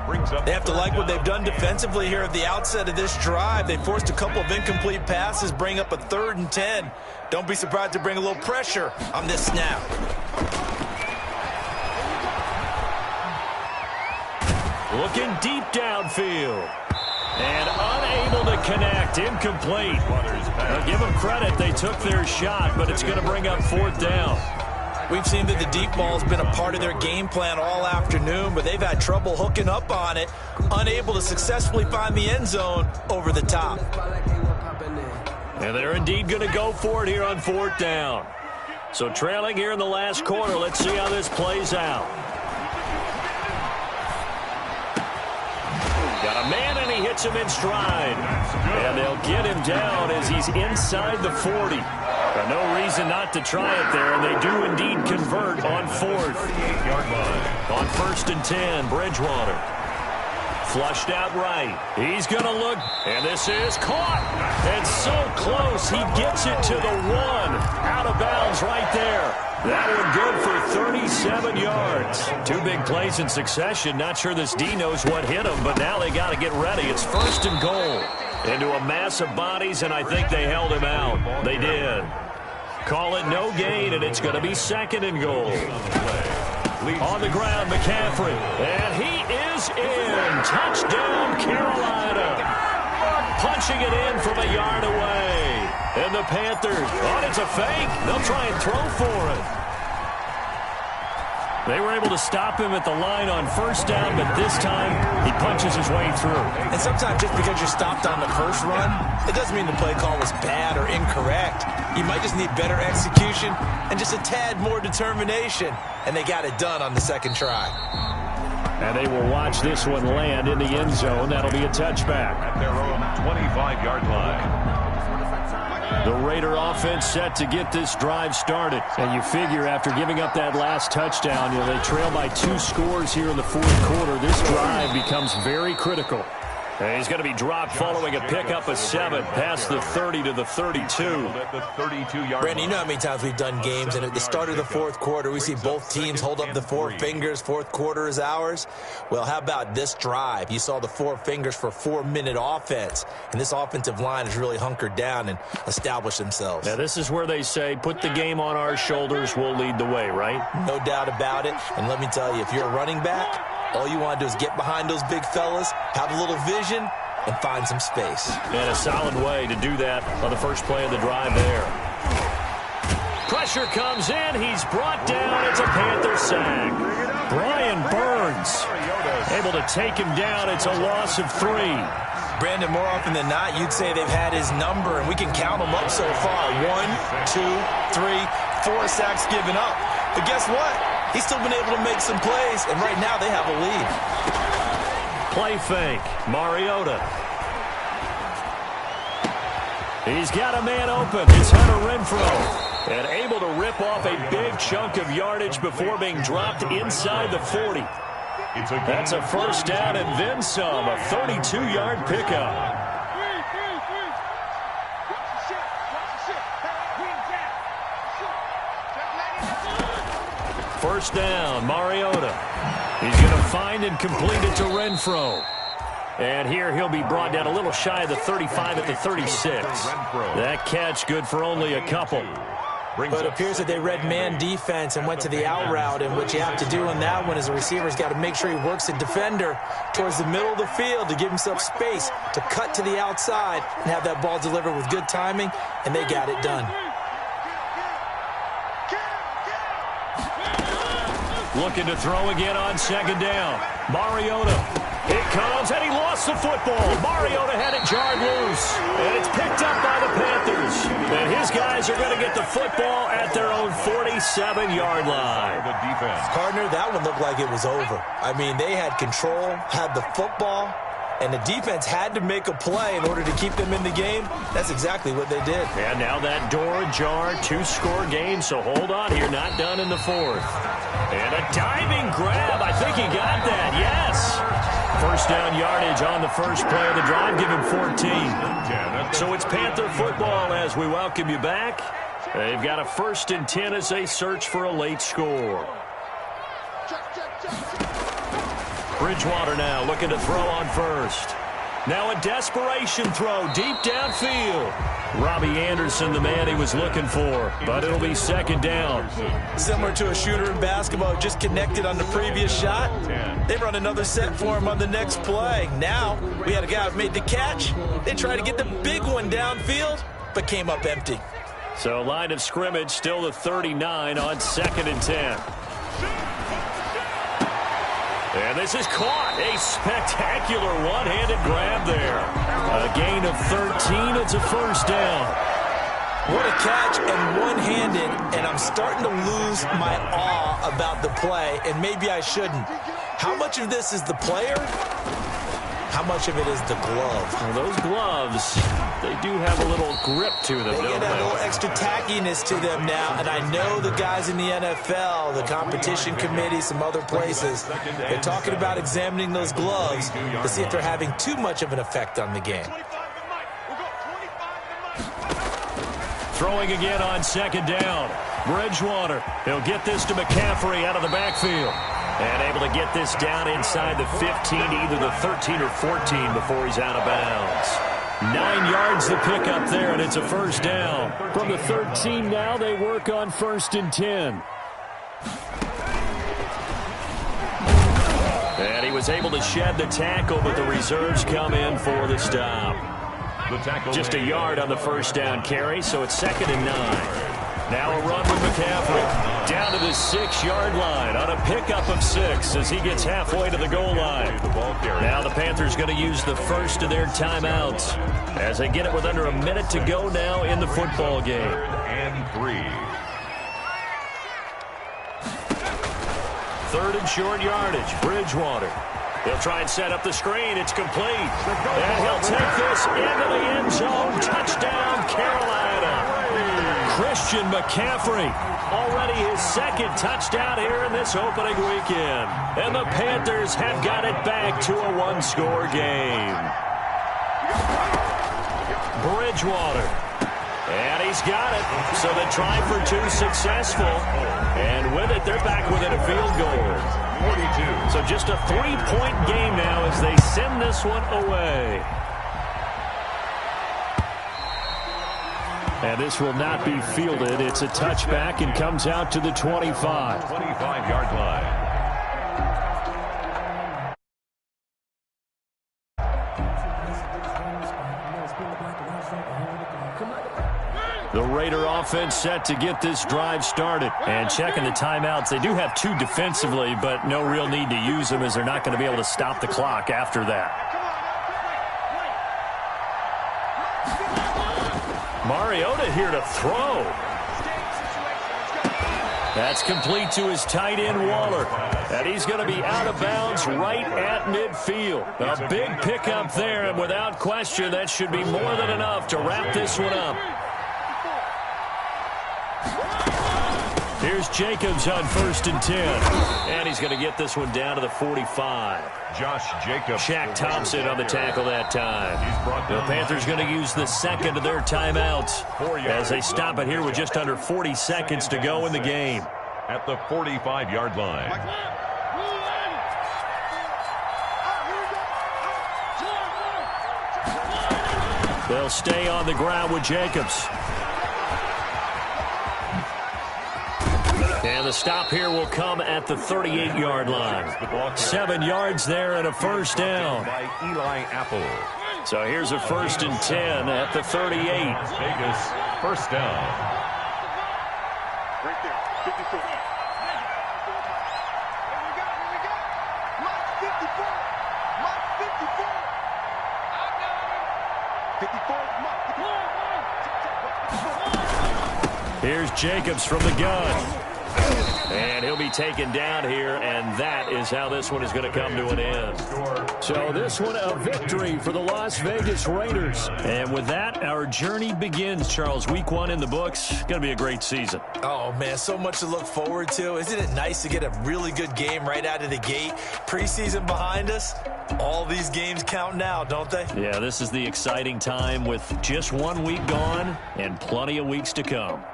They have to like what they've done defensively here at the outset of this drive. They forced a couple of incomplete passes, bring up a 3rd and 10. Don't be surprised to bring a little pressure on this snap. Looking deep downfield. And unable to connect. Incomplete. Now give them credit. They took their shot, but it's going to bring up 4th down. We've seen that the deep ball has been a part of their game plan all afternoon, but they've had trouble hooking up on it, unable to successfully find the end zone over the top. And they're indeed going to go for it here on 4th down. So trailing here in the last quarter. Let's see how this plays out. Got a man, and he hits him in stride. And they'll get him down as he's inside the 40. But no reason not to try it there, and they do indeed convert on 4th. On 1st and 10, Bridgewater. Flushed out right. He's going to look, and this is caught. And so close, he gets it to the 1. Out of bounds right there. That one good for 37 yards. 2 big plays in succession. Not sure this D knows what hit him, but now they got to get ready. It's 1st and goal. Into a mass of bodies, and I think they held him out. They did. Call it no gain, and it's going to be 2nd and goal. On the ground, McCaffrey. And he is in. Touchdown, Carolina. Punching it in from a yard away. And the Panthers, it's a fake. They'll try and throw for it. They were able to stop him at the line on 1st down, but this time he punches his way through. And sometimes just because you're stopped on the first run, it doesn't mean the play call was bad or incorrect. You might just need better execution and just a tad more determination. And they got it done on the 2nd try. And they will watch this one land in the end zone. That'll be a touchback. At their own 25-yard line. The Raider offense set to get this drive started. And you figure after giving up that last touchdown, they trail by 2 scores here in the 4th quarter. This drive becomes very critical. And he's going to be dropped following a pickup of 7 past the 30 to the 32. Brandon, you know how many times we've done games, and at the start of the 4th quarter, we see both teams hold up the 4 fingers. 4th quarter is ours. Well, how about this drive? You saw the 4 fingers for 4-minute offense, and this offensive line has really hunkered down and established themselves. Now, this is where they say, put the game on our shoulders, we'll lead the way, right? No doubt about it. And let me tell you, if you're a running back, all you want to do is get behind those big fellas, have a little vision, and find some space. And a solid way to do that on the first play of the drive there. Pressure comes in. He's brought down. It's a Panther sack. Brian Burns able to take him down. It's a loss of 3. Brandon, more often than not, you'd say they've had his number, and we can count them up so far. 1, 2, 3, 4 sacks given up. But guess what? He's still been able to make some plays, and right now they have a lead. Play fake. Mariota. He's got a man open. It's Hunter Renfrow. And able to rip off a big chunk of yardage before being dropped inside the 40. That's a 1st down and then some. A 32-yard pickup. First down, Mariota. He's going to find and complete it to Renfrow. And here he'll be brought down a little shy of the 35 at the 36. That catch good for only a couple. brings But it up appears that they read man defense and went to the out route, and what you have to do in that one is the receiver's got to make sure he works the defender towards the middle of the field to give himself space to cut to the outside and have that ball delivered with good timing, and they got it done. Looking to throw again on second down. Mariota. It comes, and he lost the football. Mariota had it jarred loose, and it's picked up by the Panthers. And his guys are going to get the football at their own 47-yard line. The defense. Partner, that one looked like it was over. I mean, they had control, had the football, and the defense had to make a play in order to keep them in the game. That's exactly what they did. And now that door ajar, 2-score game, so hold on here, not done in the fourth. And a diving grab. I think he got that, yes. First down yardage on the first play of the drive, give him 14. So it's Panther football as we welcome you back. They've got a 1st and 10 as they search for a late score. Bridgewater now looking to throw on first. Now a desperation throw deep downfield. Robbie Anderson, the man he was looking for, but it'll be second down. Similar to a shooter in basketball, just connected on the previous shot. They run another set for him on the next play. Now we had a guy who made the catch. They tried to get the big one downfield, but came up empty. So line of scrimmage still the 39 on 2nd and 10. And this is caught. A spectacular one-handed grab there. A gain of 13. It's a first down. What a catch and one-handed, and I'm starting to lose my awe about the play, and maybe I shouldn't. How much of this is the player? How much of it is the glove? Well, those gloves, they do have a little grip to them, They don't get a they? little extra tackiness to them now, and I know the guys in the NFL, the competition committee, some other places, they're talking about examining those gloves to see if they're having too much of an effect on the game. Throwing again on second down. Bridgewater. He'll get this to McCaffrey out of the backfield. And able to get this down inside the 15, either the 13 or 14 before he's out of bounds. 9 yards the pickup there, and it's a first down. From the 13 now, they work on 1st and 10. And he was able to shed the tackle, but the reserves come in for the stop. Just a yard on the first down carry, so it's 2nd and 9. Now a run with McCaffrey. Down to the 6-yard line on a pickup of 6 as he gets halfway to the goal line. Now the Panthers going to use the first of their timeouts as they get it with under a minute to go now in the football game. And 3. 3rd and short yardage. Bridgewater. He'll try and set up the screen. It's complete. And he'll take this into the end zone. Touchdown, Carolina. Christian McCaffrey, already his 2nd touchdown here in this opening weekend. And the Panthers have got it back to a 1-score game. Bridgewater. And he's got it. So the try for 2 successful. And with it, they're back within a field goal. 42. So just a 3-point game now as they send this one away. And this will not be fielded. It's a touchback and comes out to the 25. 25-yard line. The Raider offense set to get this drive started. And checking the timeouts, they do have 2 defensively, but no real need to use them as they're not going to be able to stop the clock after that. Mariota here to throw. That's complete to his tight end, Waller. And he's going to be out of bounds right at midfield. A big pickup there, and without question, that should be more than enough to wrap this one up. Here's Jacobs on 1st and 10. And he's going to get this one down to the 45. Josh Jacobs. Shaq Thompson on the tackle that time. The Panthers going to use the 2nd of their timeouts as they stop it here with just under 40 seconds to go in the game. At the 45-yard line. They'll stay on the ground with Jacobs. And the stop here will come at the 38-yard line. 7 yards there and a first down. By Eli Apple. So here's a 1st and 10 at the 38. Las Vegas, first down. Right there, 54. Mark 54. Mark 54. 54, Mark 54. Here's Jacobs from the gun. And he'll be taken down here, and that is how this one is going to come to an end. So this one a victory for the Las Vegas Raiders. And with that, our journey begins, Charles. Week 1 in the books. Going to be a great season. Oh, man, so much to look forward to. Isn't it nice to get a really good game right out of the gate? Preseason behind us. All these games count now, don't they? Yeah, this is the exciting time with just 1 week gone and plenty of weeks to come.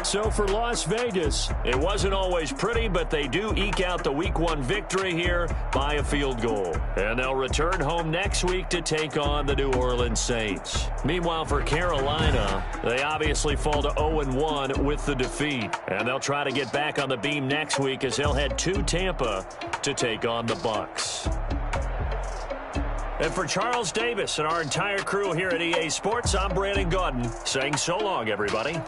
So for Las Vegas, it wasn't always pretty, but they do eke out the Week 1 victory here by a field goal. And they'll return home next week to take on the New Orleans Saints. Meanwhile, for Carolina, they obviously fall to 0-1 with the defeat. And they'll try to get back on the beam next week as they'll head to Tampa to take on the Bucs. And for Charles Davis and our entire crew here at EA Sports, I'm Brandon Gaudin saying so long, everybody.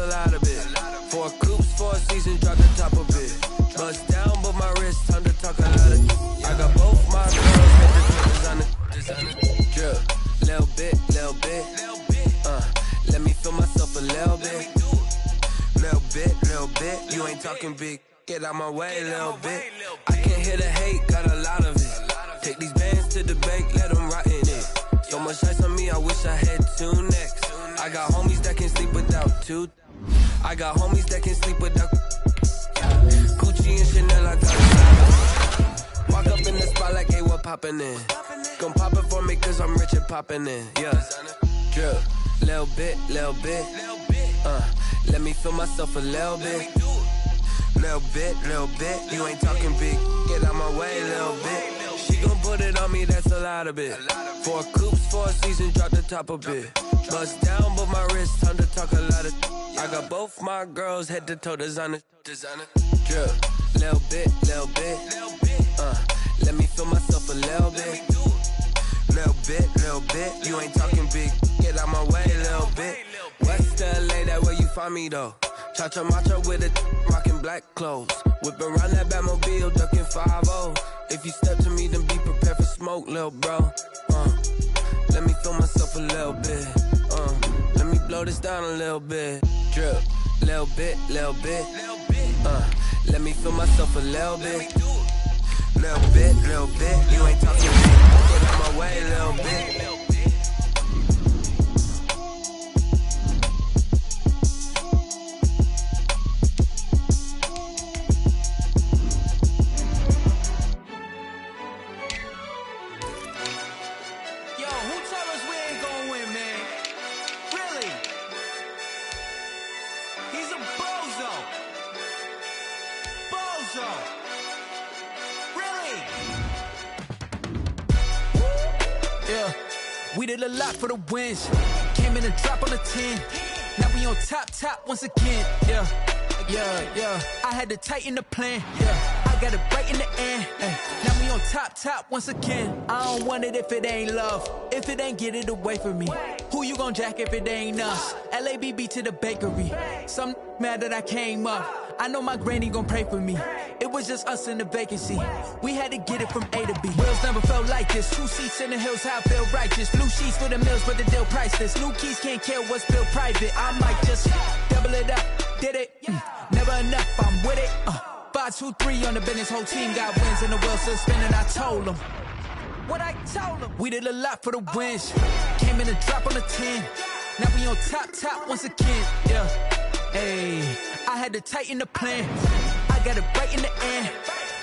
a lot of it. 4 coops, 4 seasons, drop the top of it. Bust down, but my wrist, time to talk a lot of. I got both my girls, head to toe designer. Drip, little bit. Let me feel myself a little bit. Little bit. You ain't talking big. Get out my way a little bit. I can't hear the hate, got a lot of it. Take these bands to the bank, let them rot in it. So much ice on me, I wish I had 2 necks. I got homies that can sleep without 2. I got homies that can sleep without Gucci and Chanel, I got a lot. Walk up in the spot like, hey, what poppin' in? Gon' pop it for me cause I'm rich and poppin' in. Yeah, drip, little bit. Let me feel myself a little bit. Little bit. You ain't talking big. Get out my way a little bit. She gon' put it on me, that's a lot of it. 4 coops, 4 seasons, drop the top of it. Bust down, but my wrist, time to talk a lot of. I got both my girls, head to toe designer. Drip, little bit. Let me feel myself a little bit. Little bit. You ain't talking big. Get out my way a little bit. West LA, that where you find me though. Cha-cha matcha with it, rockin' black clothes. Whippin' around that Batmobile, duckin' 5-0. If you step to me, then be prepared for smoke, lil' bro. Let me feel myself a little bit. Let me blow this down a little bit. Drip, little bit. Let me feel myself a little bit. Little bit. You ain't talking big. Get out my way a little bit. We did a lot for the wins. Came in and drop on the 10. Now we on top once again. Yeah. I had to tighten the plan. Yeah. I got it right in the end. Now we on top once again. I don't want it if it ain't love. If it ain't, get it away from me. Who you gon' jack if it ain't us? LABB to the bakery. Some mad that I came up. I know my granny gon' pray for me. It was just us in the vacancy. We had to get it from A to B. Wheels never felt like this. 2 seats in the hills, how I feel righteous. Blue sheets for the mills, but the deal priceless. New keys can't kill what's built private. I might just double it up. Did it? Never enough, I'm with it. 5, 2, 3 on the business. Whole team got wins and the wheels still spinning. I told them what I told them. We did a lot for the wins. Came in and drop on the 10. Now we on top once again. Yeah. Hey, I had to tighten the plan. I got it right in the end.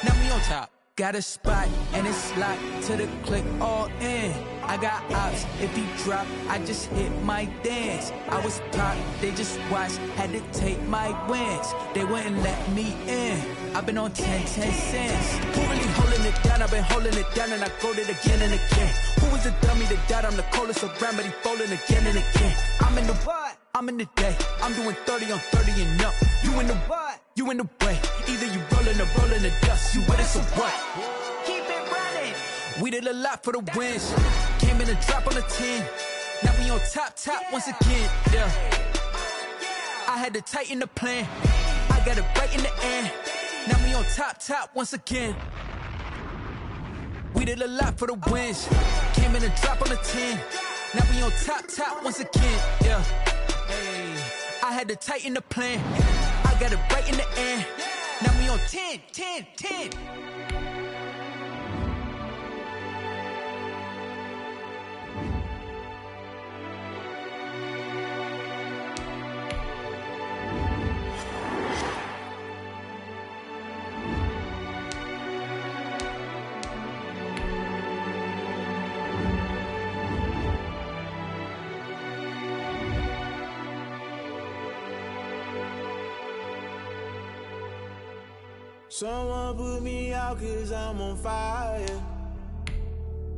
Now we on top. Got a spot and it's locked to the click all in. I got ops, if he drop, I just hit my dance. I was pop, they just watched, had to take my wins. They wouldn't let me in. I've been on 10 cents. Who really holding it down? I've been holding it down and I go it again and again. Who was the dummy that died? I'm the coldest around, but he folding again and again. I'm in the what? I'm in the day. I'm doing 30 on 30 and up. You in the what? You in the way. Either you rollin' or rollin' the dust. You with us or what? Keep it running. We did a lot for the wins. Came in and drop on the 10. Now we on top once again. Yeah. I had to tighten the plan. I got it right in the end. Now we on top once again. We did a lot for the wins. Came in and drop on the 10. Now we on top once again. Yeah. Hey, I had to tighten the plan. I got it right in the end. Now we on 10. Someone put me out cause I'm on fire.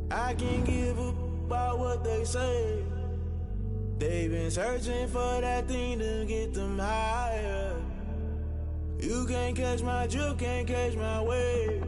I can't give a about what they say. They've been searching for that thing to get them higher. You can't catch my drift, can't catch my wave.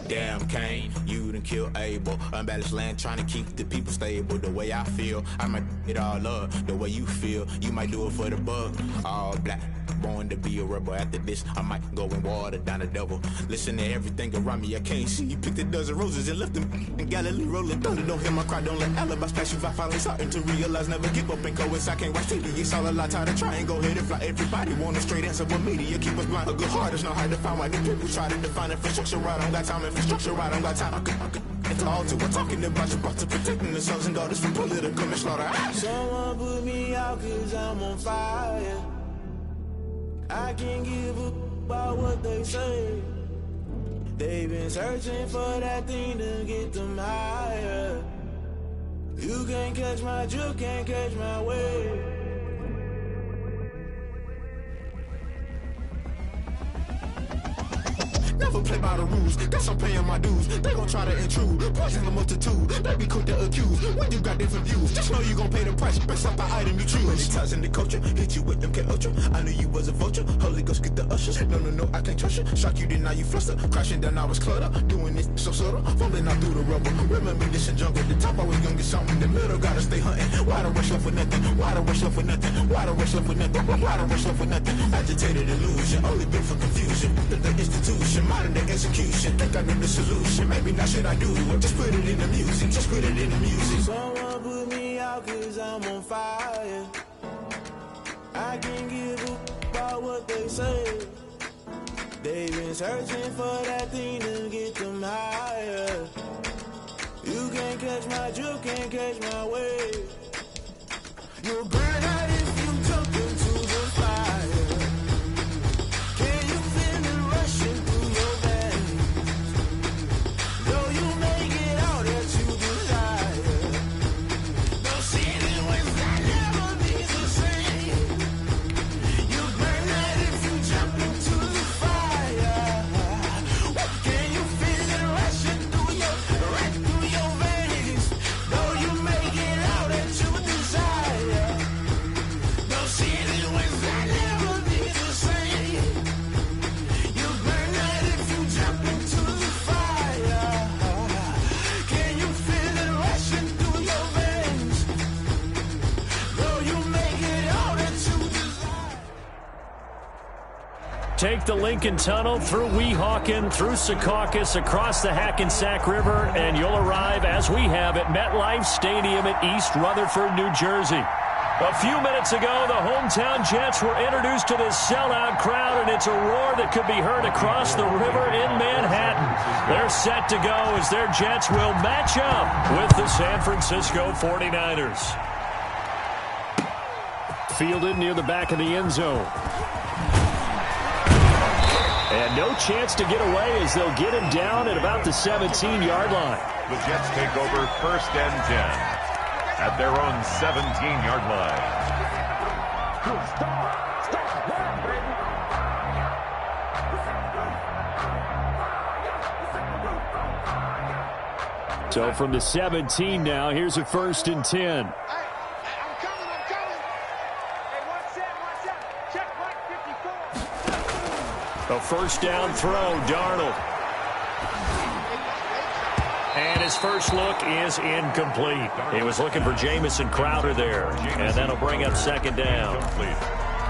Damn Kane, you done done killed Abel. Unbalanced land trying to keep the people stable. The way I feel, I might it all up. The way you feel, you might do it for the buck. All black, born to be a rebel. After this, I might go and water down the devil. Listen to everything around me, I can't see. You picked a dozen roses and left them in Galilee rolling thunder. Don't hear my cry, don't let alibis pass you. I finally starting to realize, never give up and coincide. Can't watch TV, it's all a lot. Tired of trying, go ahead and fly. Everybody want a straight answer, but media keep us blind. A good heart is not hard to find. Why do people try to define infrastructure right? I don't got time, infrastructure right, I don't got time. I could it's all to we're talking about you, about to protecting the sons and daughters from political manslaughter. Someone put me out cause I'm on fire. I can't give up about what they say. They've been searching for that thing to get them higher. You can't catch my drift, can't catch my wave. Never play by the rules, guess I'm paying my dues. They gon' try to intrude, poison the multitude. They be quick to accuse, when you got different views. Just know you gon' pay the price, based off the item you choose. Many ties in the culture, hit you with them K Ultra. I knew you was a vulture, Holy Ghost get the ushers. No, I can't trust you. Shock you, then now you fluster. Crashing down, I was cluttered. Doing this so subtle, falling out through the rubble. Remember this in jungle, the top I was young and something. The middle gotta stay hunting. Why the rush left for nothing? Why the rush left for nothing? Why the rush left for nothing? Why the rush left for nothing? Agitated illusion, only built for confusion. The institution, modern day execution. Think I know the solution. Maybe not should I do it? Just put it in the music. Just put it in the music. Someone put me out cause I'm on fire. I can't give up about what they say. They've been searching for that thing to get them higher. You can't catch my drift, can't catch my wave. You'll burn out if you jump into the fire. Can you feel it rushing through your veins? Though you may get all that you desire. Don't see it when that never be the same. You burn out if you jump into the fire. Can you feel it rushing through your veins? Though you may get all that you desire. Don't see it when that never be the same. You burn out if you jump into the fire. Can you feel it rushing through your veins? Though you may get all that you desire. Take the Lincoln Tunnel through Weehawken, through Secaucus, across the Hackensack River, and you'll arrive, as we have, at MetLife Stadium at East Rutherford, New Jersey. A few minutes ago, the hometown Jets were introduced to this sellout crowd, and it's a roar that could be heard across the river in Manhattan. They're set to go as their Jets will match up with the San Francisco 49ers. Fielded near the back of the end zone. And no chance to get away as they'll get him down at about the 17-yard line. The Jets take over 1st and 10 at their own 17-yard line. So from the 17 now, here's a 1st and 10. A first down throw, Darnold. And his first look is incomplete. He was looking for Jamison Crowder there, and that'll bring up 2nd down.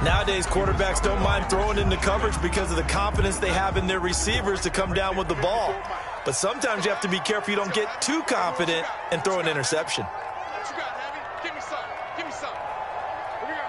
Nowadays, quarterbacks don't mind throwing into coverage because of the confidence they have in their receivers to come down with the ball. But sometimes you have to be careful you don't get too confident and throw an interception. What you got, Abby? Give me some. Give me some. Here we go.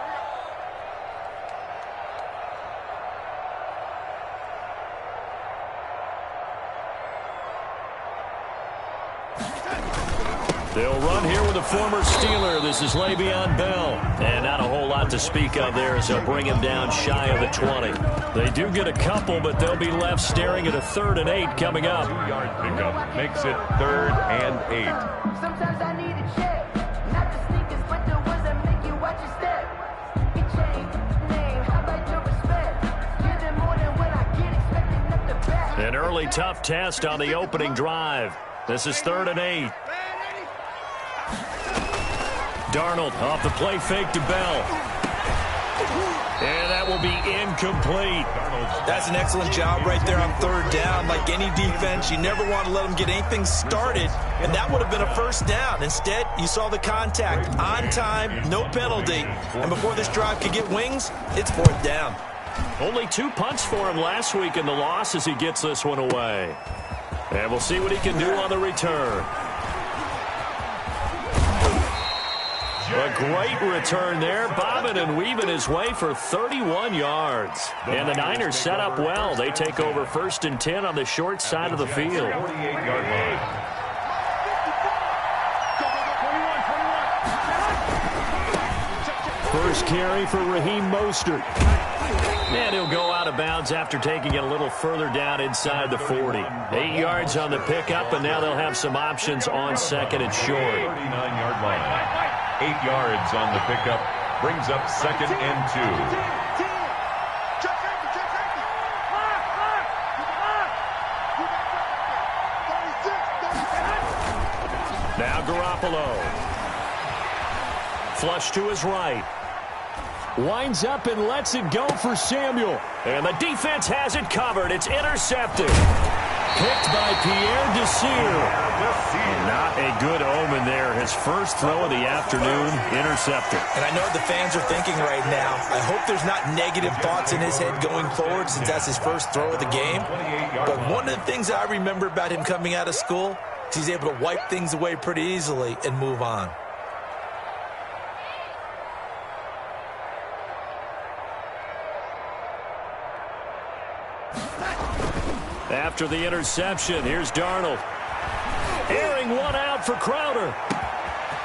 They'll run here with a former Steeler. This is Le'Veon Bell. And not a whole lot to speak of there as they'll bring him down shy of the 20. They do get a couple, but they'll be left staring at a 3rd and 8 coming up. 2-yard pickup makes it 3rd and 8. Sometimes I need a check. Not the sneakers, but the ones that make you watch your step. Get chain, name, how about your respect? Give them more than what I get, expecting up the back. An early tough test on the opening drive. This is 3rd and 8. Darnold off the play fake to Bell. And that will be incomplete. That's an excellent job right there on third down. Like any defense, you never want to let them get anything started, and that would have been a first down. Instead, you saw the contact on time, no penalty, and before this drive could get wings, it's fourth down. Only 2 punts for him last week in the loss as he gets this one away. And we'll see what he can do on the return. A great return there, bobbing and weaving his way for 31 yards. And the Niners set up well. They take over 1st and 10 on the short side of the field. 48-yard line. First carry for Raheem Mostert. And he'll go out of bounds after taking it a little further down inside the 40. 8 yards on the pickup, and now they'll have some options on second and short. 39-yard line. 8 yards on the pickup. Brings up 2nd and 2. Now Garoppolo. Flush to his right. Winds up and lets it go for Samuel. And the defense has it covered. It's intercepted. Picked by Pierre Desir. Not a good omen there. His first throw of the afternoon, intercepted. And I know the fans are thinking right now, I hope there's not negative thoughts in his head going forward since that's his first throw of the game. But one of the things I remember about him coming out of school is he's able to wipe things away pretty easily and move on. After the interception, here's Darnold. Airing one out for Crowder.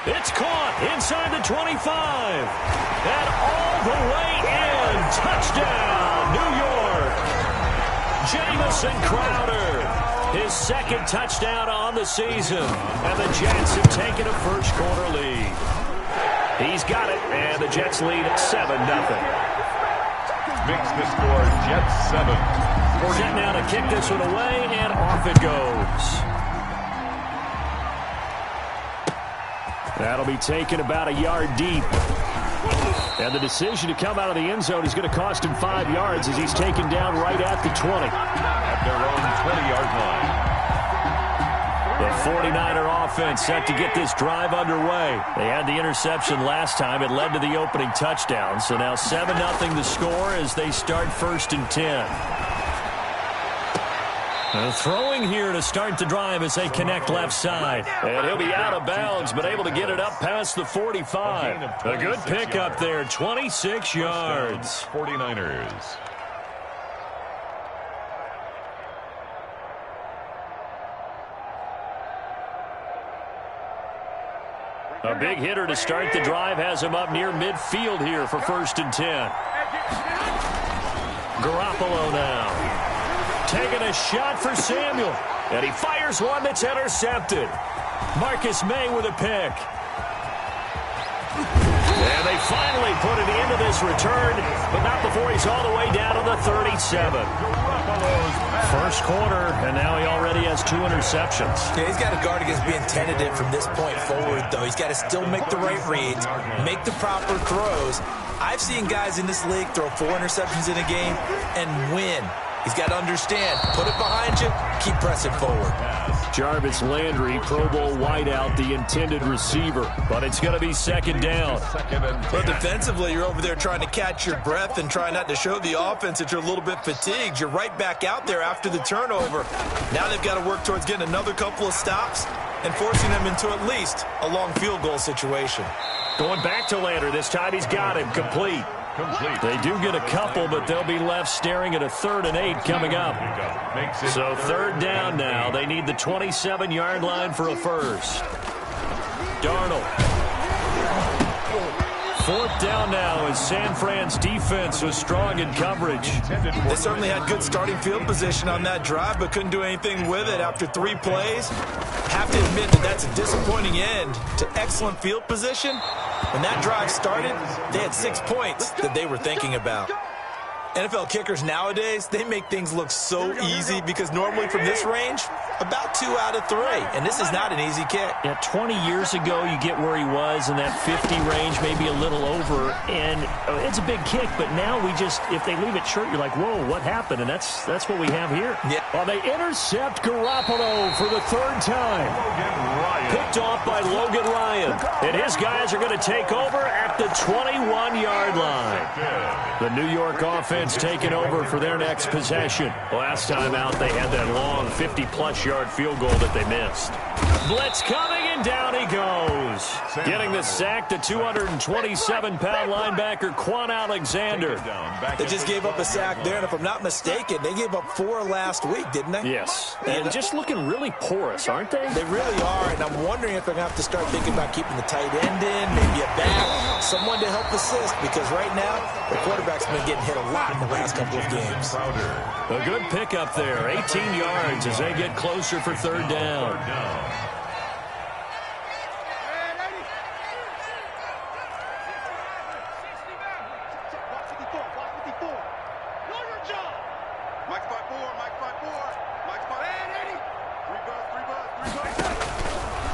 It's caught inside the 25. And all the way in. Touchdown, New York. Jamison Crowder. His 2nd touchdown on the season. And the Jets have taken a first-quarter lead. He's got it, and the Jets lead 7-0. Makes the score Jets 7. Set now to kick this one away, and off it goes. That'll be taken about a yard deep. And the decision to come out of the end zone is going to cost him 5 yards as he's taken down right at the 20. At their own 20-yard line. The 49er offense set to get this drive underway. They had the interception last time. It led to the opening touchdown. So now 7-0 the score as they start 1st and 10. Throwing here to start the drive as they connect left side. And he'll be out of bounds, but able to get it up past the 45. A good pickup there, 26 yards. 49ers. A big hitter to start the drive has him up near midfield here for 1st and 10. Garoppolo now. Taking a shot for Samuel. And he fires one that's intercepted. Marcus May with a pick. And they finally put it into this return, but not before he's all the way down to the 37. First quarter, and now he already has 2 interceptions. Yeah, he's got to guard against being tentative from this point forward, though. He's got to still make the right reads, make the proper throws. I've seen guys in this league throw 4 interceptions in a game and win. He's got to understand, put it behind you, keep pressing forward. Jarvis Landry, Pro Bowl wideout, the intended receiver. But it's going to be 2nd down. But defensively, you're over there trying to catch your breath and try not to show the offense that you're a little bit fatigued. You're right back out there after the turnover. Now they've got to work towards getting another couple of stops and forcing them into at least a long field goal situation. Going back to Landry. This time he's got him complete. They do get a couple, but they'll be left staring at a 3rd and 8 coming up. So 3rd down now. They need the 27-yard line for a first. Darnold. 4th down now as San Fran's defense was strong in coverage. They certainly had good starting field position on that drive, but couldn't do anything with it after 3 plays. Have to admit that that's a disappointing end to excellent field position. When that drive started, they had 6 points that they were thinking about. NFL kickers nowadays, they make things look so easy because normally from this range, about 2 out of 3. And this is not an easy kick. Yeah, 20 years ago, you get where he was in that 50 range, maybe a little over. And it's a big kick, but now if they leave it short, you're like, whoa, what happened? And that's what we have here. Yeah. Well, they intercept Garoppolo for the 3rd time. Picked off by Logan Ryan. And his guys are going to take over at the 21-yard line. The New York offense taking over for their next possession. Last time out, they had that long 50-plus yard field goal that they missed. Blitz coming, and down he goes. Getting the sack, the 227-pound linebacker, Quan Alexander. They just gave up a sack there, and if I'm not mistaken, they gave up 4 last week, didn't they? Yes. And just looking really porous, aren't they? They really are, and I'm wondering if they're going to have to start thinking about keeping the tight end in, maybe a back, someone to help assist, because right now, the quarterback's been getting hit a lot in the last couple of games. A good pickup there, 18 yards as they get closer for 3rd down.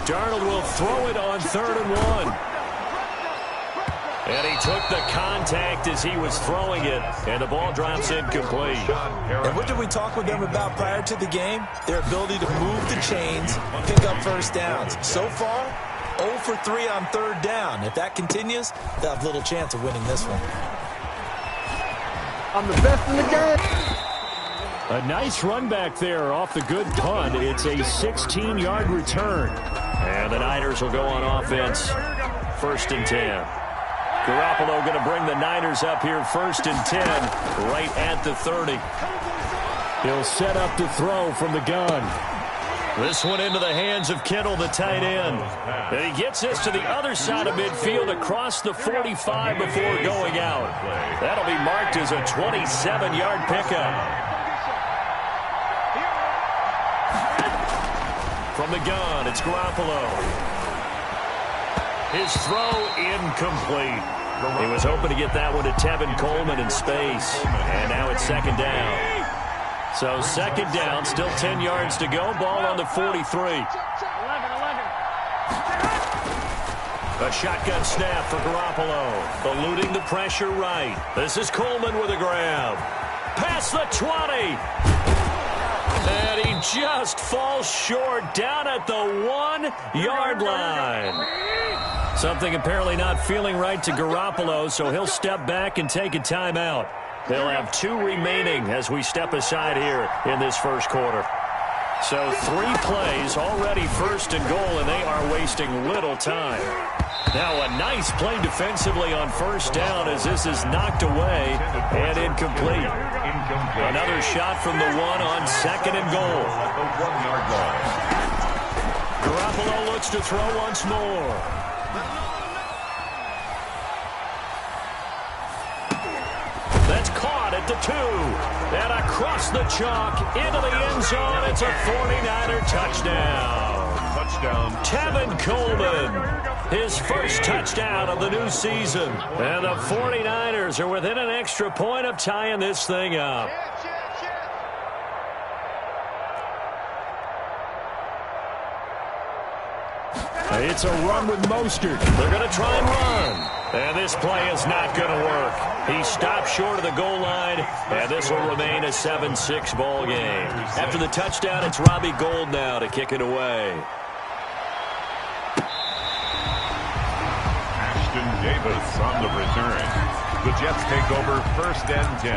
Darnold will throw it on 3rd and 1. And he took the contact as he was throwing it, and the ball drops incomplete. And what did we talk with them about prior to the game? Their ability to move the chains, pick up first downs. So far, 0 for 3 on 3rd down. If that continues, they'll have little chance of winning this one. I'm the best in the game. A nice run back there off the good punt. It's a 16-yard return. And the Niners will go on offense. 1st and 10. Garoppolo going to bring the Niners up here 1st and 10, right at the 30. He'll set up to throw from the gun. This one into the hands of Kittle, the tight end. And he gets this to the other side of midfield across the 45 before going out. That'll be marked as a 27-yard pickup. From the gun, it's Garoppolo. His throw incomplete. He was hoping to get that one to Tevin Coleman in space. And now it's 2nd down. So 2nd down, still 10 yards to go. Ball on the 43. A shotgun snap for Garoppolo. Eluding the pressure right. This is Coleman with a grab. Past the 20. And he just falls short down at the 1-yard line. Something apparently not feeling right to Garoppolo, so he'll step back and take a timeout. They'll have 2 remaining as we step aside here in this 1st quarter. So 3 plays, already 1st and goal, and they are wasting little time. Now a nice play defensively on 1st down as this is knocked away and incomplete. Another shot from the 1 on 2nd and goal. Garoppolo looks to throw once more. That's caught at the 2. And across the chalk into the end zone. It's a 49er touchdown. Tevin Coleman, his first touchdown of the new season. And the 49ers are within an extra point of tying this thing up. It's a run with Mostert. They're going to try and run. And this play is not going to work. He stopped short of the goal line, and this will remain a 7-6 ball game. After the touchdown, it's Robbie Gould now to kick it away. Davis on the return. The Jets take over 1st and 10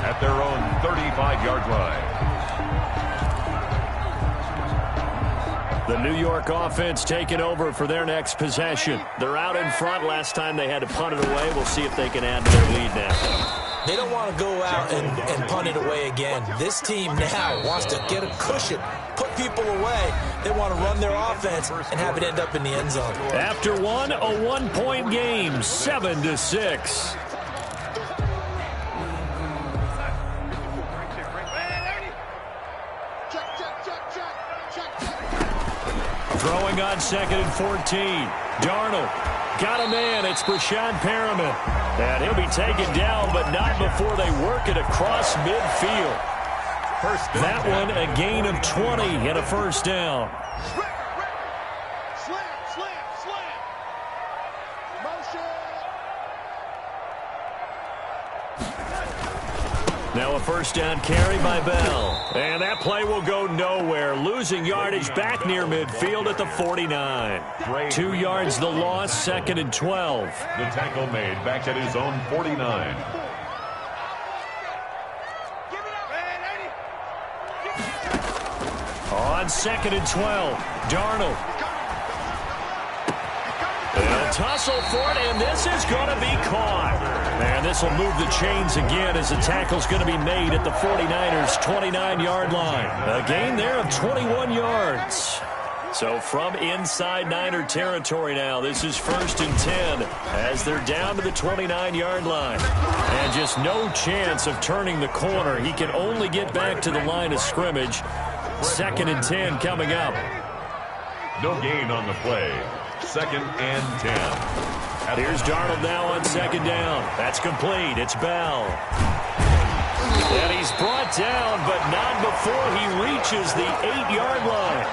at their own 35-yard line. The New York offense taking over for their next possession. They're out in front. Last time they had to punt it away. We'll see if they can add to their lead now. They don't want to go out and punt it away again. This team now wants to get a cushion, put people away. They want to run their offense and have it end up in the end zone. After one, a 1-point game, 7-6. Throwing on 2nd and 14. Darnold got a man. It's Brashad Perriman. And he'll be taken down, but not before they work it across midfield. That one, a gain of 20 and a first down. Now a first down carry by Bell. And that play will go nowhere. Losing yardage back near midfield at the 49. 2 yards the loss, 2nd and 12. The tackle made back at his own 49. On 2nd and 12, Darnold. They'll tussle for it, and this is going to be caught. And this will move the chains again as the tackle's going to be made at the 49ers' 29-yard line. A gain there of 21 yards. So from inside Niner territory now, this is 1st and 10 as they're down to the 29-yard line. And just no chance of turning the corner. He can only get back to the line of scrimmage. 2nd and 10 coming up. No gain on the play. 2nd and 10. Here's Darnold now on 2nd down. That's complete. It's Bell. And he's brought down, but not before he reaches the 8-yard line.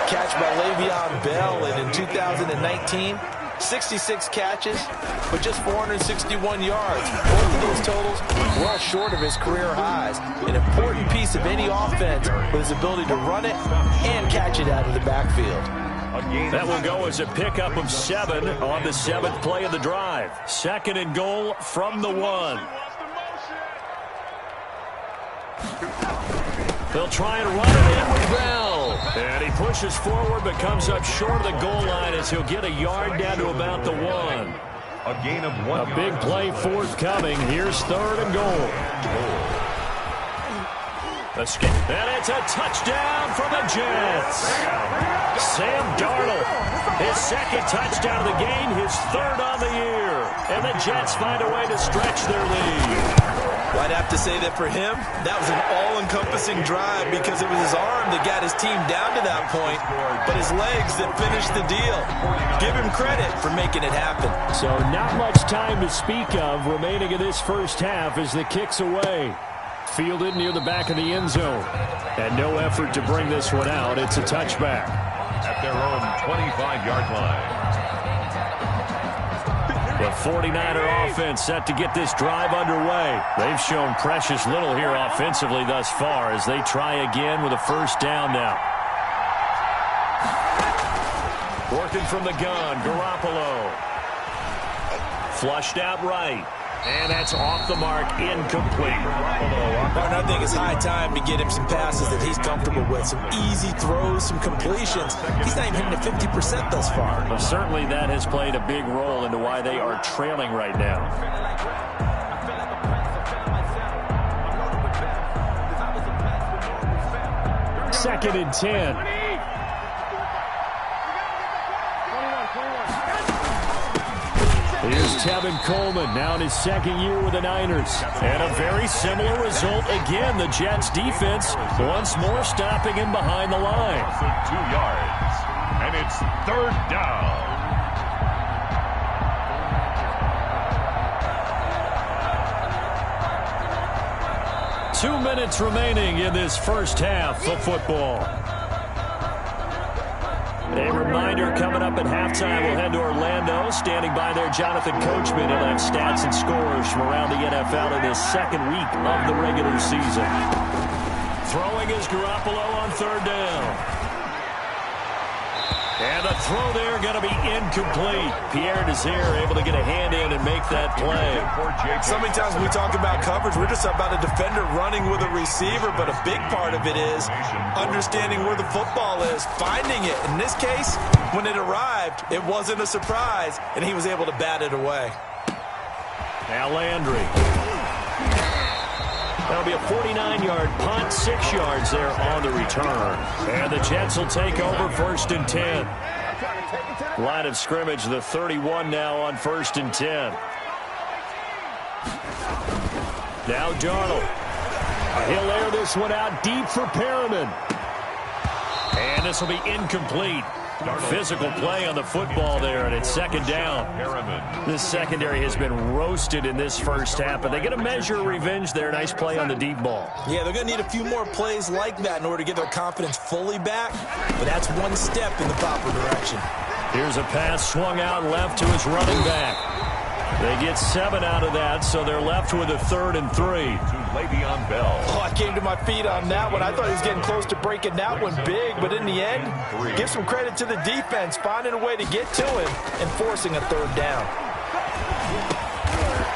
Catch by Le'Veon Bell, and in 2019, 66 catches, but just 461 yards. Both of those totals well short of his career highs. An important piece of any offense with his ability to run it and catch it out of the backfield. That will go as a pickup of 7 on the 7th play of the drive. 2nd and goal from the 1. They'll try and run it in with Bell. And he pushes forward but comes up short of the goal line as he'll get a yard down to about the 1. A gain of 1. A big play forthcoming. Here's 3rd and goal. And it's a touchdown for the Jets. Sam Darnold, his 2nd touchdown of the game, his 3rd on the year. And the Jets find a way to stretch their lead. Well, I'd have to say that for him, that was an all-encompassing drive because it was his arm that got his team down to that point, but his legs that finished the deal. Give him credit for making it happen. So not much time to speak of remaining in this first half as the kick's away. Fielded near the back of the end zone. And no effort to bring this one out. It's a touchback. At their own 25-yard line. The 49er offense set to get this drive underway. They've shown precious little here offensively thus far as they try again with a first down now. Working from the gun, Garoppolo. Flushed out right. And that's off the mark, incomplete. Martin, I think it's high time to get him some passes that he's comfortable with. Some easy throws, some completions. He's not even hitting the 50% thus far. Well, certainly that has played a big role into why they are trailing right now. Second and 10. Here's Tevin Coleman, now in his 2nd year with the Niners. And a very similar result again. The Jets defense once more stopping him behind the line. 2 yards. And it's 3rd down. Two minutes remaining in this first half of football. A reminder, coming up at halftime, we'll head to Orlando. Standing by there, Jonathan Coachman. He'll have stats and scores from around the NFL in his 2nd week of the regular season. Throwing is Garoppolo on 3rd down. And the throw there going to be incomplete. Pierre Desir able to get a hand in and make that play. So many times when we talk about coverage, we're just about a defender running with a receiver, but a big part of it is understanding where the football is, finding it. In this case, when it arrived, it wasn't a surprise, and he was able to bat it away. Now Landry. That'll be a 49-yard punt, 6 yards there on the return. And the Jets will take over 1st and 10. Line of scrimmage, the 31 now on 1st and 10. Now Darnold. He'll air this one out deep for Perriman. And this will be incomplete. Physical play on the football there, and it's second down. This secondary has been roasted in this first half, but they get a measure of revenge there. Nice play on the deep ball. Yeah, they're going to need a few more plays like that in order to get their confidence fully back, but that's one step in the proper direction. Here's a pass swung out left to his running back. They get 7 out of that, so they're left with a 3rd and 3. To Le'Veon Bell. Oh, I came to my feet on that one. I thought he was getting close to breaking that one big, but in the end, give some credit to the defense, finding a way to get to him and forcing a 3rd down.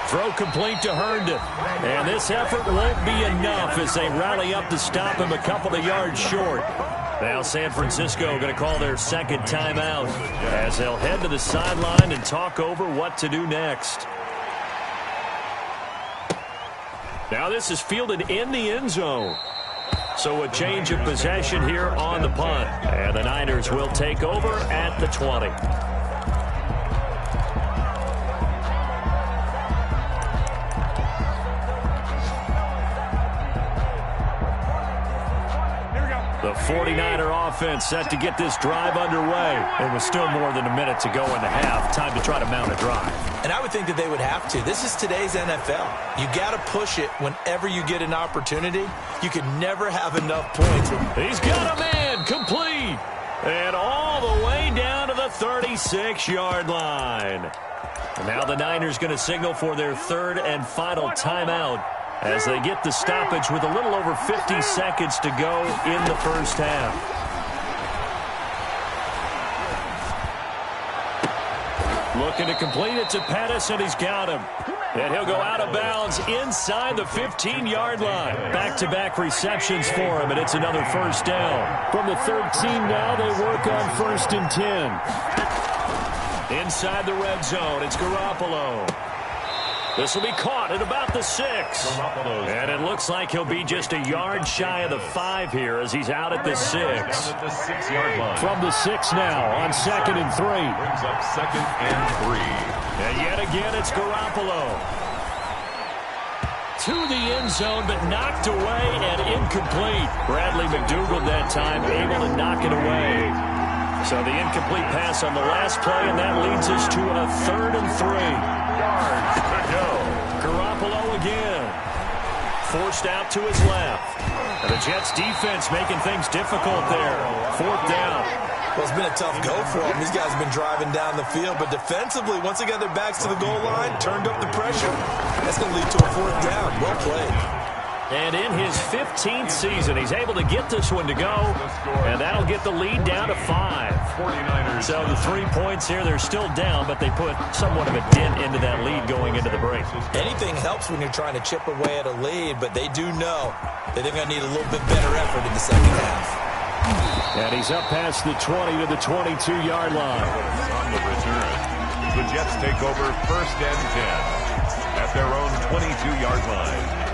Throw complete to Herndon. And this effort won't be enough as they rally up to stop him a couple of yards short. Now San Francisco going to call their second timeout as they'll head to the sideline and talk over what to do next. Now this is fielded in the end zone. So a change of possession here on the punt. And the Niners will take over at the 20. The 49er offense set to get this drive underway. It was still more than a minute to go in the half. Time to try to mount a drive. And I would think that they would have to. This is today's NFL. You got to push it whenever you get an opportunity. You can never have enough points. He's got a man complete. And all the way down to the 36-yard line. And now the Niners going to signal for their 3rd and final timeout as they get the stoppage with a little over 50 seconds to go in the first half. Looking to complete it to Pettis, and he's got him. And he'll go out of bounds inside the 15-yard line. Back-to-back receptions for him, and it's another first down. From the 13 now, they work on 1st and 10. Inside the red zone, it's Garoppolo. This will be caught at about the 6. And it looks like he'll be just a yard shy of the 5 here as he's out at the 6. From the 6 now on 2nd and 3. Brings up 2nd and 3. And yet again, it's Garoppolo. To the end zone, but knocked away and incomplete. Bradley McDougald that time able to knock it away. So the incomplete pass on the last play, and that leads us to a 3rd and 3. Yards to go. Garoppolo again. Forced out to his left. And the Jets defense making things difficult there. 4th down. Well, it's been a tough go for them. These guys have been driving down the field, but defensively, once they got their backs to the goal line, turned up the pressure. That's going to lead to a 4th down. Well played. And in his 15th season, he's able to get this one to go, and that'll get the lead down to 5. 49ers. So the 3 points here, they're still down, but they put somewhat of a dent into that lead going into the break. Anything helps when you're trying to chip away at a lead, but they do know that they're going to need a little bit better effort in the second half. And he's up past the 20 to the 22-yard line. On the return, the Jets take over 1st and 10 at their own 22-yard line.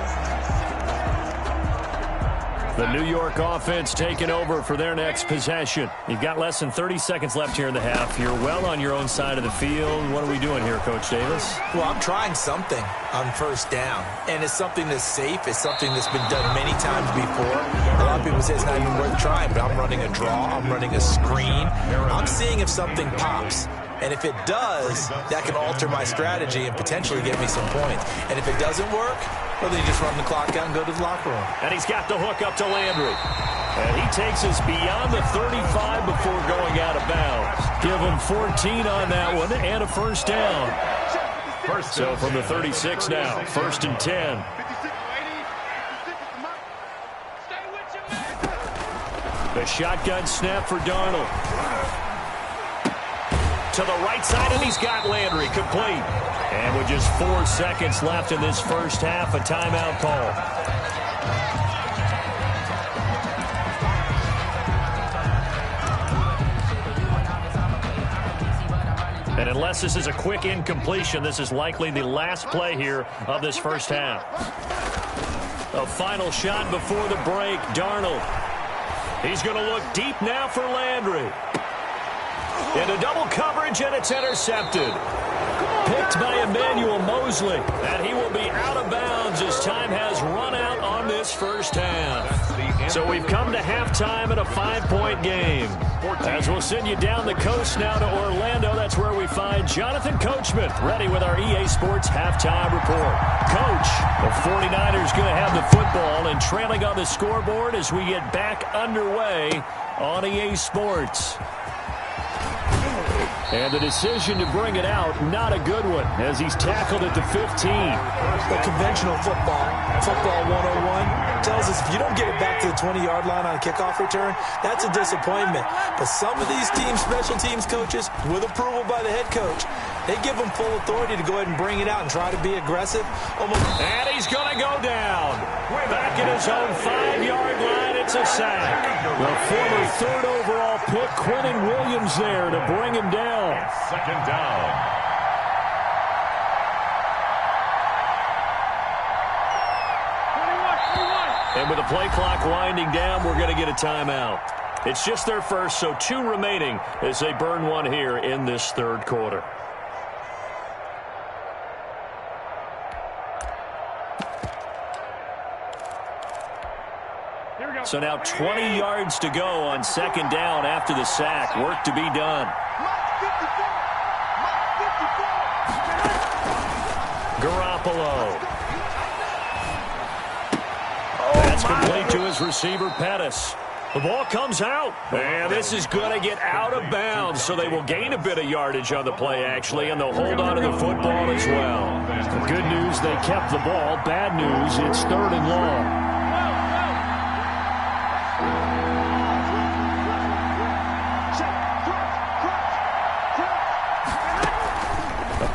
The New York offense taking over for their next possession. You've got less than 30 seconds left here in the half. You're well on your own side of the field. What are we doing here, Coach Davis? Well, I'm trying something on 1st down, and it's something that's safe. It's something that's been done many times before. A lot of people say it's not even worth trying, but I'm running a draw. I'm running a screen. I'm seeing if something pops. And if it does, that can alter my strategy and potentially get me some points. And if it doesn't work, well, then you just run the clock out and go to the locker room. And he's got the hook up to Landry. And he takes us beyond the 35 before going out of bounds. Give him 14 on that one and a 1st down. So from the 36 now, 1st and 10. The shotgun snap for Darnold. To the right side, and he's got Landry complete. And with just 4 seconds left in this first half, a timeout call. And unless this is a quick incompletion, this is likely the last play here of this first half. A final shot before the break, Darnold. He's going to look deep now for Landry. Into double coverage, and it's intercepted. Picked by Emmanuel Mosley. And he will be out of bounds as time has run out on this first half. So we've come to halftime in a 5-point game. As we'll send you down the coast now to Orlando, that's where we find Jonathan Coachman, ready with our EA Sports halftime report. Coach, the 49ers going to have the football and trailing on the scoreboard as we get back underway on EA Sports. And the decision to bring it out, not a good one, as he's tackled at the 15. The conventional football 101, tells us if you don't get it back to the 20-yard line on a kickoff return, that's a disappointment. But some of these teams, special teams coaches, with approval by the head coach, they give them full authority to go ahead and bring it out and try to be aggressive. And he's going to go down. Back at his own 5-yard line, it's a sack. The former 3rd overall pick, Quentin Williams, there to bring him down. Second down. And with the play clock winding down, we're going to get a timeout. It's just their first, so 2 remaining as they burn one here in this 3rd quarter. So now 20 yards to go on 2nd down after the sack. Work to be done. Garoppolo. That's complete to his receiver, Pettis. The ball comes out, and this is going to get out of bounds, so they will gain a bit of yardage on the play, actually, and they'll hold on to the football as well. The good news, they kept the ball. Bad news, it's 3rd and long.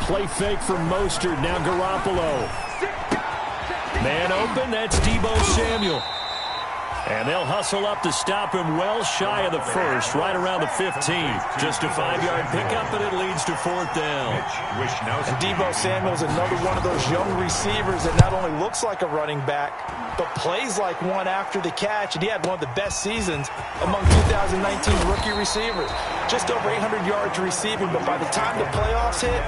Play fake from Mostert. Now Garoppolo. Man open. That's Deebo Samuel. And they'll hustle up to stop him well shy of the 1st, right around the 15. Just a 5-yard pickup, and it leads to 4th down. And Deebo Samuel's another one of those young receivers that not only looks like a running back, but plays like one after the catch. And he had one of the best seasons among 2019 rookie receivers. Just over 800 yards receiving, but by the time the playoffs hit,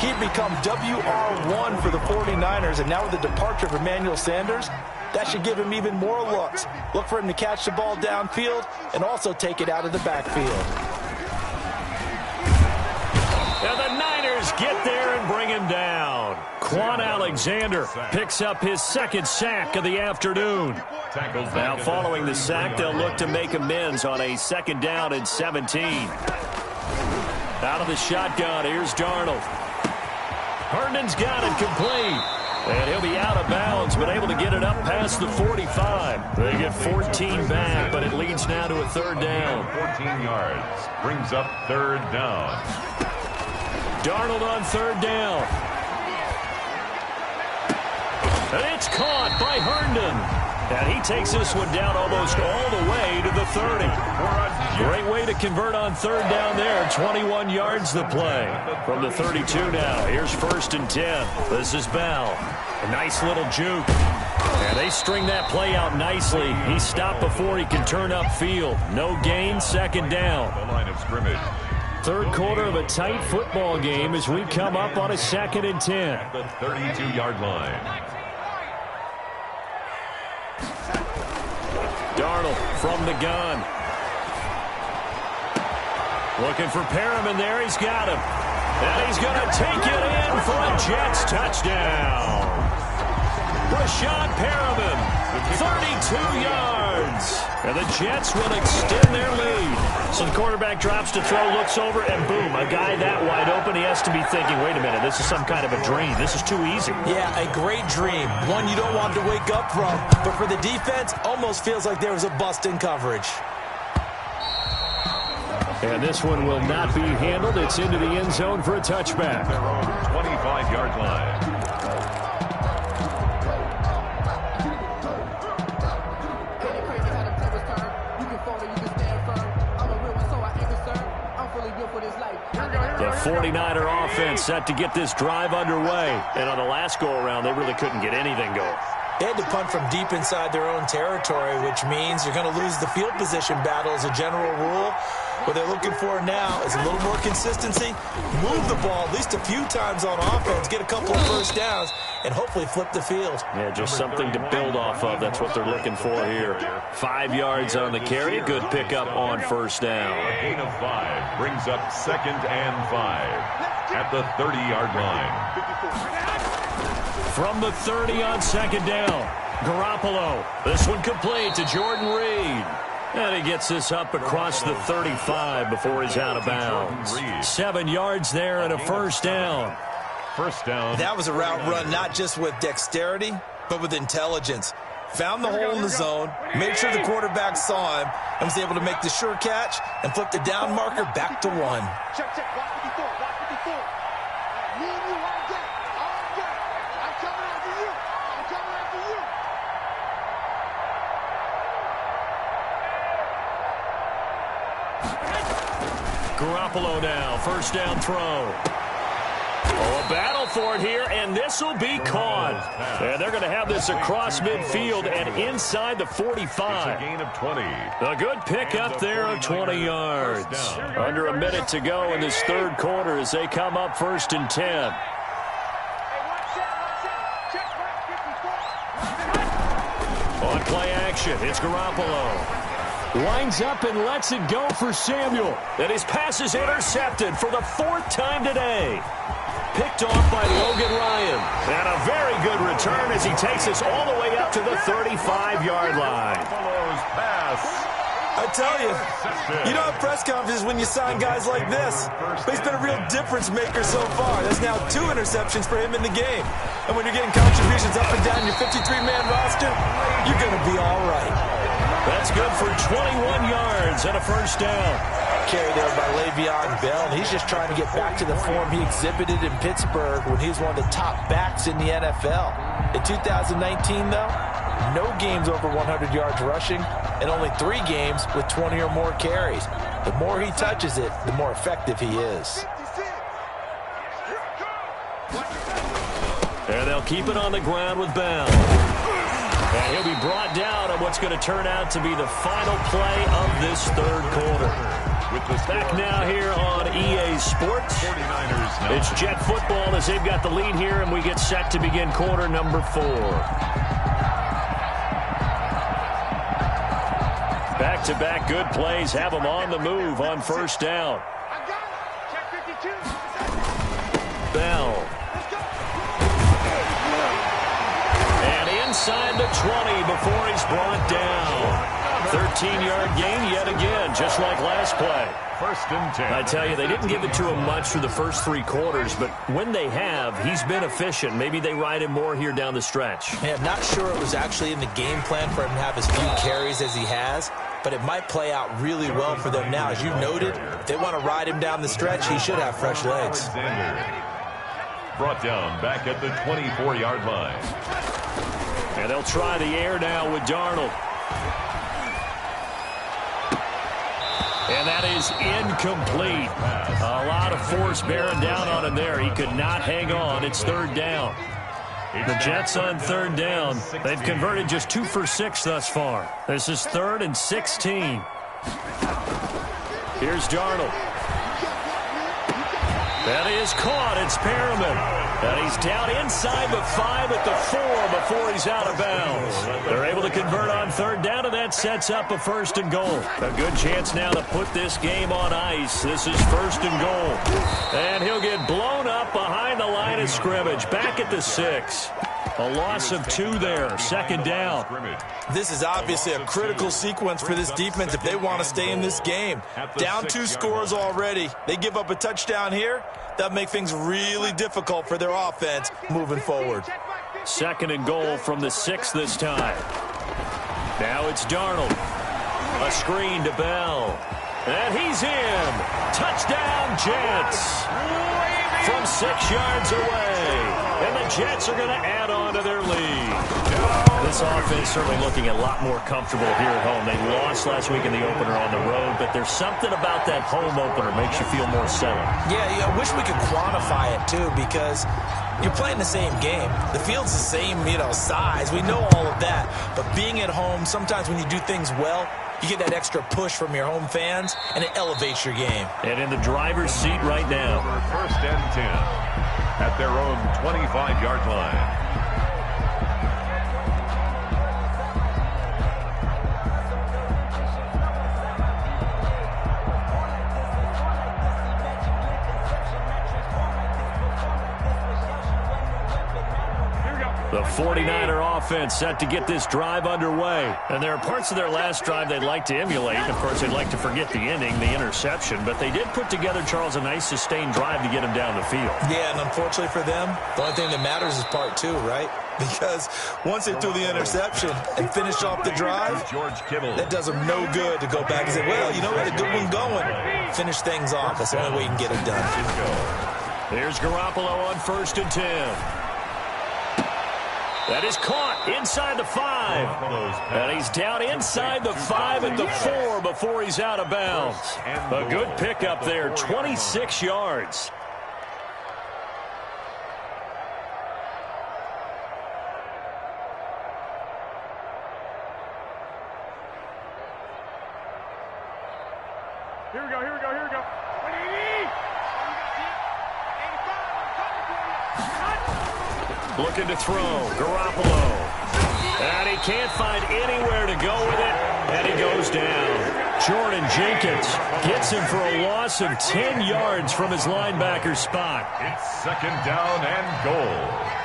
he'd become WR1 for the 49ers. And now with the departure of Emmanuel Sanders, that should give him even more looks. Look for him to catch the ball downfield and also take it out of the backfield. Now the Niners get there and bring him down. Quan Alexander picks up his 2nd sack of the afternoon. Now following the sack, they'll look to make amends on a 2nd down and 17. Out of the shotgun, here's Darnold. Herndon's got it complete. And he'll be out of bounds, but able to get it up past the 45. They get 14 back, but it leads now to a 3rd down. 14 yards. Brings up 3rd down. Darnold on 3rd down. And it's caught by Herndon. And he takes this one down almost all the way to the 30. Great way to convert on 3rd down there. 21 yards the play. From the 32 now. Here's 1st and 10. This is Bell. A nice little juke. And they string that play out nicely. He stopped before he can turn upfield. No gain, 2nd down. The line of scrimmage. 3rd quarter of a tight football game as we come up on a 2nd and 10. At the 32-yard line. Darnold from the gun. Looking for Perriman there. He's got him. And he's going to take it in for a Jets touchdown. Rashad Perriman, 32 yards. And the Jets will extend their lead. So the quarterback drops to throw, looks over, and boom, a guy that wide open, he has to be thinking, wait a minute, this is some kind of a dream. This is too easy. Yeah, a great dream. One you don't want to wake up from. But for the defense, almost feels like there was a bust in coverage. And this one will not be handled. It's into the end zone for a touchback. 25-yard line. The 49er offense set to get this drive underway. And on the last go-around, they really couldn't get anything going. They had to punt from deep inside their own territory, which means you're going to lose the field position battle as a general rule. What they're looking for now is a little more consistency, move the ball at least a few times on offense, get a couple of first downs, and hopefully flip the field. Yeah, just something to build off of. That's what they're looking for here. 5 yards on the carry. Good pickup on first down. A gain of 5 brings up 2nd and 5 at the 30-yard line. From the 30 on 2nd down, Garoppolo. This one complete to Jordan Reed. And he gets this up across the 35 before he's out of bounds. 7 yards there and a first down. First down. That was a route run not just with dexterity, but with intelligence. Found the hole in the zone, made sure the quarterback saw him, and was able to make the sure catch and flip the down marker back to 1. Check, check. Watch 54. Watch 54. Me and you all day. All day. I'm coming after you. I'm coming after you. Garoppolo now, first down throw. Oh, a battle for it here, and this will be caught. And they're going to have this across midfield and inside the 45. It's a gain of 20. A good pick up there of 20 yards. Under a minute to go in this third quarter as they come up 1st and 10. On play action, it's Garoppolo. Lines up and lets it go for Samuel. And his pass is intercepted for the 4th time today. Picked off by Logan Ryan. And a very good return as he takes us all the way up to the 35-yard line. Buffalo's pass. I tell you, you don't have press conferences when you sign guys like this. But he's been a real difference maker so far. There's now 2 interceptions for him in the game. And when you're getting contributions up and down your 53-man roster, you're going to be all right. That's good for 21 yards and a first down. Carried there by Le'Veon Bell, and he's just trying to get back to the form he exhibited in Pittsburgh when he was one of the top backs in the NFL. In 2019, though, no games over 100 yards rushing, and only 3 games with 20 or more carries. The more he touches it, the more effective he is. And they'll keep it on the ground with Bell. And he'll be brought down on what's going to turn out to be the final play of this third quarter. Back now here on EA Sports. It's Jet football as they've got the lead here, and we get set to begin quarter number 4. Back-to-back good plays have them on the move on first down. Bell. And inside the 20 before he's brought down. 13-yard gain yet again, just like last play. 1st and 10. I tell you, they didn't give it to him much for the first 3 quarters, but when they have, he's been efficient. Maybe they ride him more here down the stretch. Yeah, I'm not sure it was actually in the game plan for him to have as few carries as he has, but it might play out really well for them now. As you noted, if they want to ride him down the stretch, he should have fresh legs. Brought down back at the 24-yard line. And they'll try the air now with Darnold. And that is incomplete. A lot of force bearing down on him there. He could not hang on. It's 3rd down. The Jets on 3rd down. They've converted just 2 for 6 thus far. This is 3rd and 16. Here's Darnold. That is caught. It's Perriman. And he's down inside the 5 at the 4 before he's out of bounds. They're able to convert on 3rd down, and that sets up a 1st and goal. A good chance now to put this game on ice. This is 1st and goal. And he'll get blown up behind the line of scrimmage. Back at the 6. A loss of 2 there. 2nd down. This is obviously a critical sequence for this defense if they want to stay in this game. Down 2 scores already. They give up a touchdown here. That'll make things really difficult for their offense moving forward. 2nd and goal from the 6 this time. Now it's Darnold. A screen to Bell. And he's in. Touchdown, Jets. From 6 yards away. And the Jets are going to add on to their lead. This offense certainly looking a lot more comfortable here at home. They lost last week in the opener on the road, but there's something about that home opener makes you feel more settled. Yeah, I wish we could quantify it, too, because You're playing the same game. The field's the same, size. We know all of that. But being at home, sometimes when you do things well, you get that extra push from your home fans, and it elevates your game. And in the driver's seat right now. First and 10 at their own 25-yard line. The 49er offense set to get this drive underway. And there are parts of their last drive they'd like to emulate. Of course, they'd like to forget the ending, the interception. But they did put together, Charles, a nice sustained drive to get him down the field. Yeah, and unfortunately for them, the only thing that matters is part two, right? Because once they threw the interception and finished off the drive, that does them no good to go back and say, well, you know what, a good one going. Finish things off. That's the only way you can get it done. There's Garoppolo on 1st and 10. That is caught inside the 5. And he's down inside the 5 at the 4 before he's out of bounds. A good pickup there, 26 yards. Here we go, here we go, here we go. Looking to throw, Garoppolo. And he can't find anywhere to go with it, and he goes down. Jordan Jenkins gets him for a loss of 10 yards from his linebacker spot. It's second down and goal.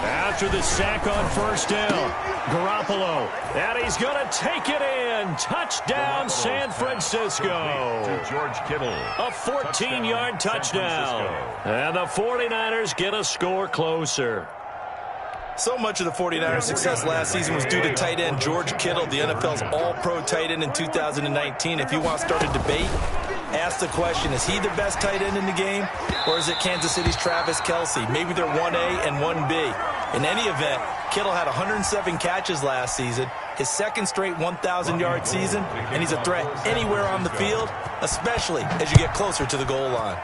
After the sack on 1st down, Garoppolo, and he's going to take it in. Touchdown, San Francisco. To George Kittle. A 14-yard touchdown. And the 49ers get a score closer. So much of the 49ers' success last season was due to tight end George Kittle, the NFL's all-pro tight end in 2019. If you want to start a debate, ask the question, is he the best tight end in the game, or is it Kansas City's Travis Kelce? Maybe they're 1A and 1B. In any event, Kittle had 107 catches last season, his second straight 1,000-yard season, and he's a threat anywhere on the field, especially as you get closer to the goal line.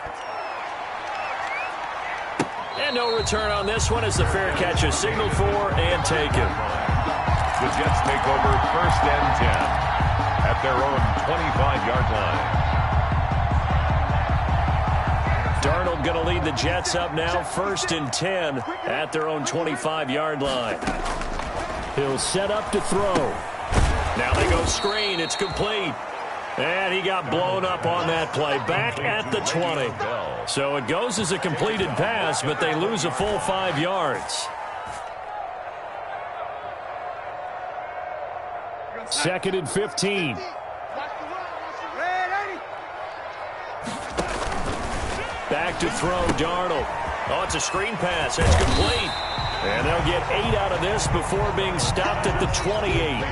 And no return on this one as the fair catch is signaled for and taken. The Jets take over 1st and 10 at their own 25-yard line. Darnold going to lead the Jets up now, 1st and 10 at their own 25-yard line. He'll set up to throw. Now they go screen. It's complete. And he got blown up on that play. Back at the 20. So it goes as a completed pass, but they lose a full 5 yards. 2nd and 15. Back to throw, Darnold. Oh, it's a screen pass. It's complete. And they'll get 8 out of this before being stopped at the 28.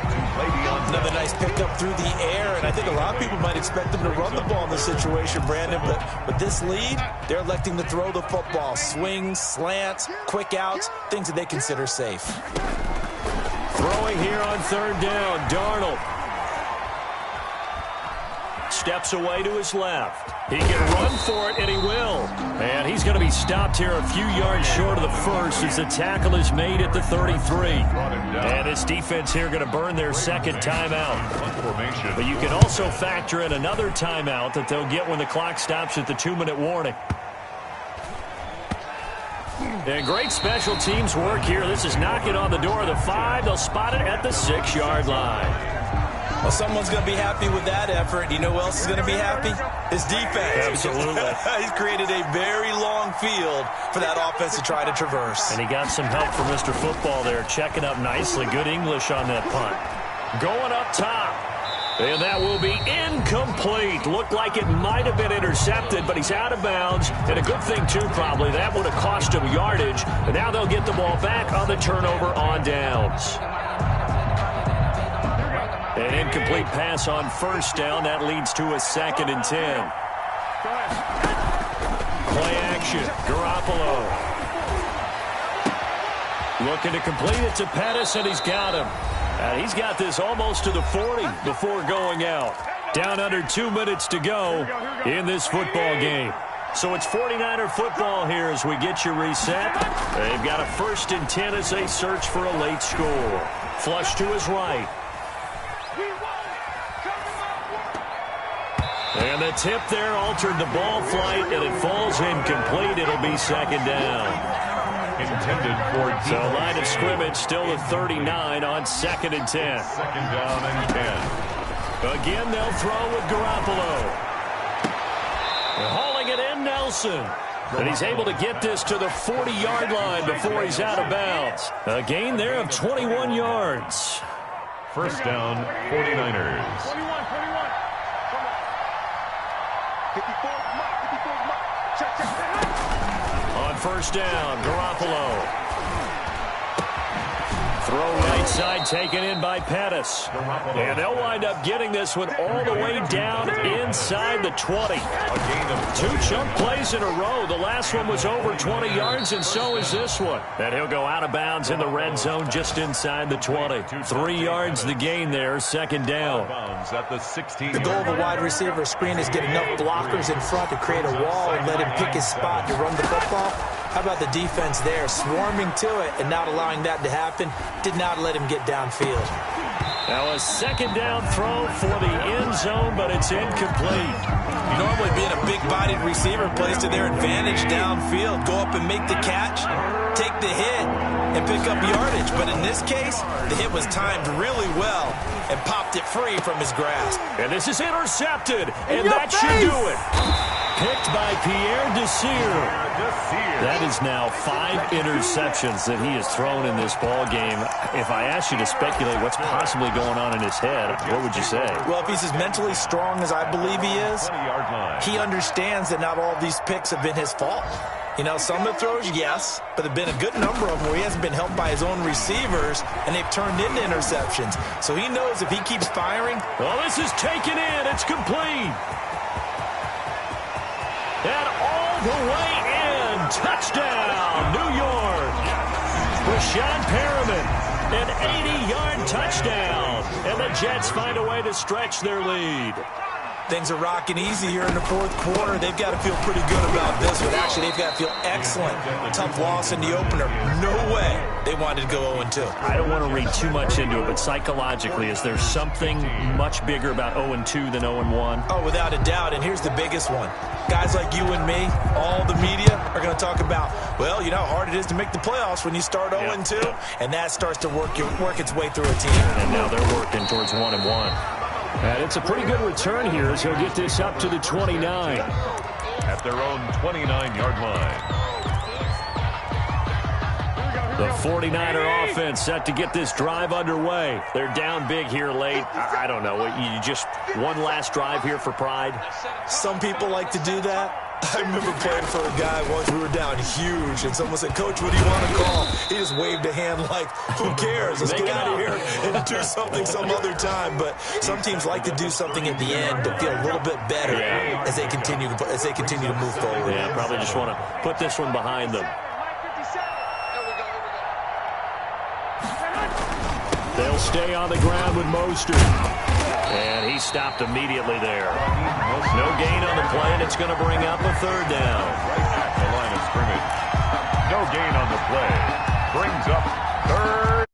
Another nice pickup through the air, and I think a lot of people might expect them to run the ball in this situation, Brandon, but with this lead, they're electing to throw the football. Swings, slants, quick outs, things that they consider safe. Throwing here on 3rd down, Darnold. Steps away to his left. He can run for it, and he will. And he's going to be stopped here a few yards short of the first as the tackle is made at the 33. And this defense here going to burn their second timeout. But you can also factor in another timeout that they'll get when the clock stops at the 2-minute warning. And great special teams work here. This is knocking on the door of the 5. They'll spot it at the 6-yard line. Well, someone's going to be happy with that effort. You know who else is going to be happy? His defense. Absolutely. He's created a very long field for that offense to try to traverse. And he got some help from Mr. Football there, checking up nicely. Good English on that punt. Going up top. And that will be incomplete. Looked like it might have been intercepted, but he's out of bounds. And a good thing, too, probably. That would have cost him yardage. And now they'll get the ball back on the turnover on downs. An incomplete pass on 1st down. That leads to a 2nd and 10. Play action. Garoppolo. Looking to complete it to Pettis, and he's got him. And he's got this almost to the 40 before going out. Down under 2 minutes to go in this football game. So it's 49er football here as we get you reset. They've got a 1st and 10 as they search for a late score. Flush to his right. And the tip there altered the ball flight, and it falls incomplete. It'll be 2nd down. Intended for so line of scrimmage still at 39 on 2nd and 10. 2nd down and 10. Again, they'll throw with Garoppolo. Hauling it in, Nelson. And he's able to get this to the 40-yard line before he's out of bounds. A gain there of 21 yards. 1st down, 49ers. 21. 54, check. On 1st down, Garoppolo. Throw right side taken in by Pettis. And they'll wind up getting this one all the way down inside the 20. 2 chunk plays in a row. The last one was over 20 yards, and so is this one. And he'll go out of bounds in the red zone just inside the 20. 3 yards the gain there, 2nd down. At the 16. The goal of a wide receiver screen is get enough blockers in front to create a wall and let him pick his spot to run the football. How about the defense there, swarming to it and not allowing that to happen? Did not let him get downfield. Now a 2nd down throw for the end zone, but it's incomplete. Normally being a big-bodied receiver plays to their advantage downfield. Go up and make the catch, take the hit, and pick up yardage. But in this case, the hit was timed really well and popped it free from his grasp. And this is intercepted, and that should do it. Picked by Pierre Desir. That is now 5 interceptions that he has thrown in this ball game. If I asked you to speculate what's possibly going on in his head, what would you say? Well, if he's as mentally strong as I believe he is, he understands that not all these picks have been his fault. You know, some of the throws, yes, but there have been a good number of them where he hasn't been helped by his own receivers, and they've turned into interceptions. So he knows if he keeps firing. Well, this is taken in. It's complete. And all the way in. Touchdown, New York. Rashawn Perriman, an 80-yard touchdown. And the Jets find a way to stretch their lead. Things are rocking easy here in the 4th quarter. They've got to feel pretty good about this one. Actually, they've got to feel excellent. Tough loss in the opener. No way they wanted to go 0-2. I don't want to read too much into it, but psychologically, is there something much bigger about 0-2 than 0-1? Oh, without a doubt, and here's the biggest one. Guys like you and me, all the media, are going to talk about, well, you know how hard it is to make the playoffs when you start 0-2, and that starts to work its way through a team. And now they're working towards 1-1. And it's a pretty good return here as he'll get this up to the 29. At their own 29-yard line. The 49er offense set to get this drive underway. They're down big here late. I don't know. You just one last drive here for pride? Some people like to do that. I remember playing for a guy once. We were down huge, and someone said, "Coach, what do you want to call?" He just waved a hand like, who cares? Let's get out of here and do something some other time. But some teams like to do something at the end to feel a little bit better as they continue to move forward. Yeah, probably just want to put this one behind them. They'll stay on the ground with Mostert. And he stopped immediately there. No gain on the play, and it's going to bring up a 3rd down. Right at the line of scrimmage. No gain on the play. Brings up 3rd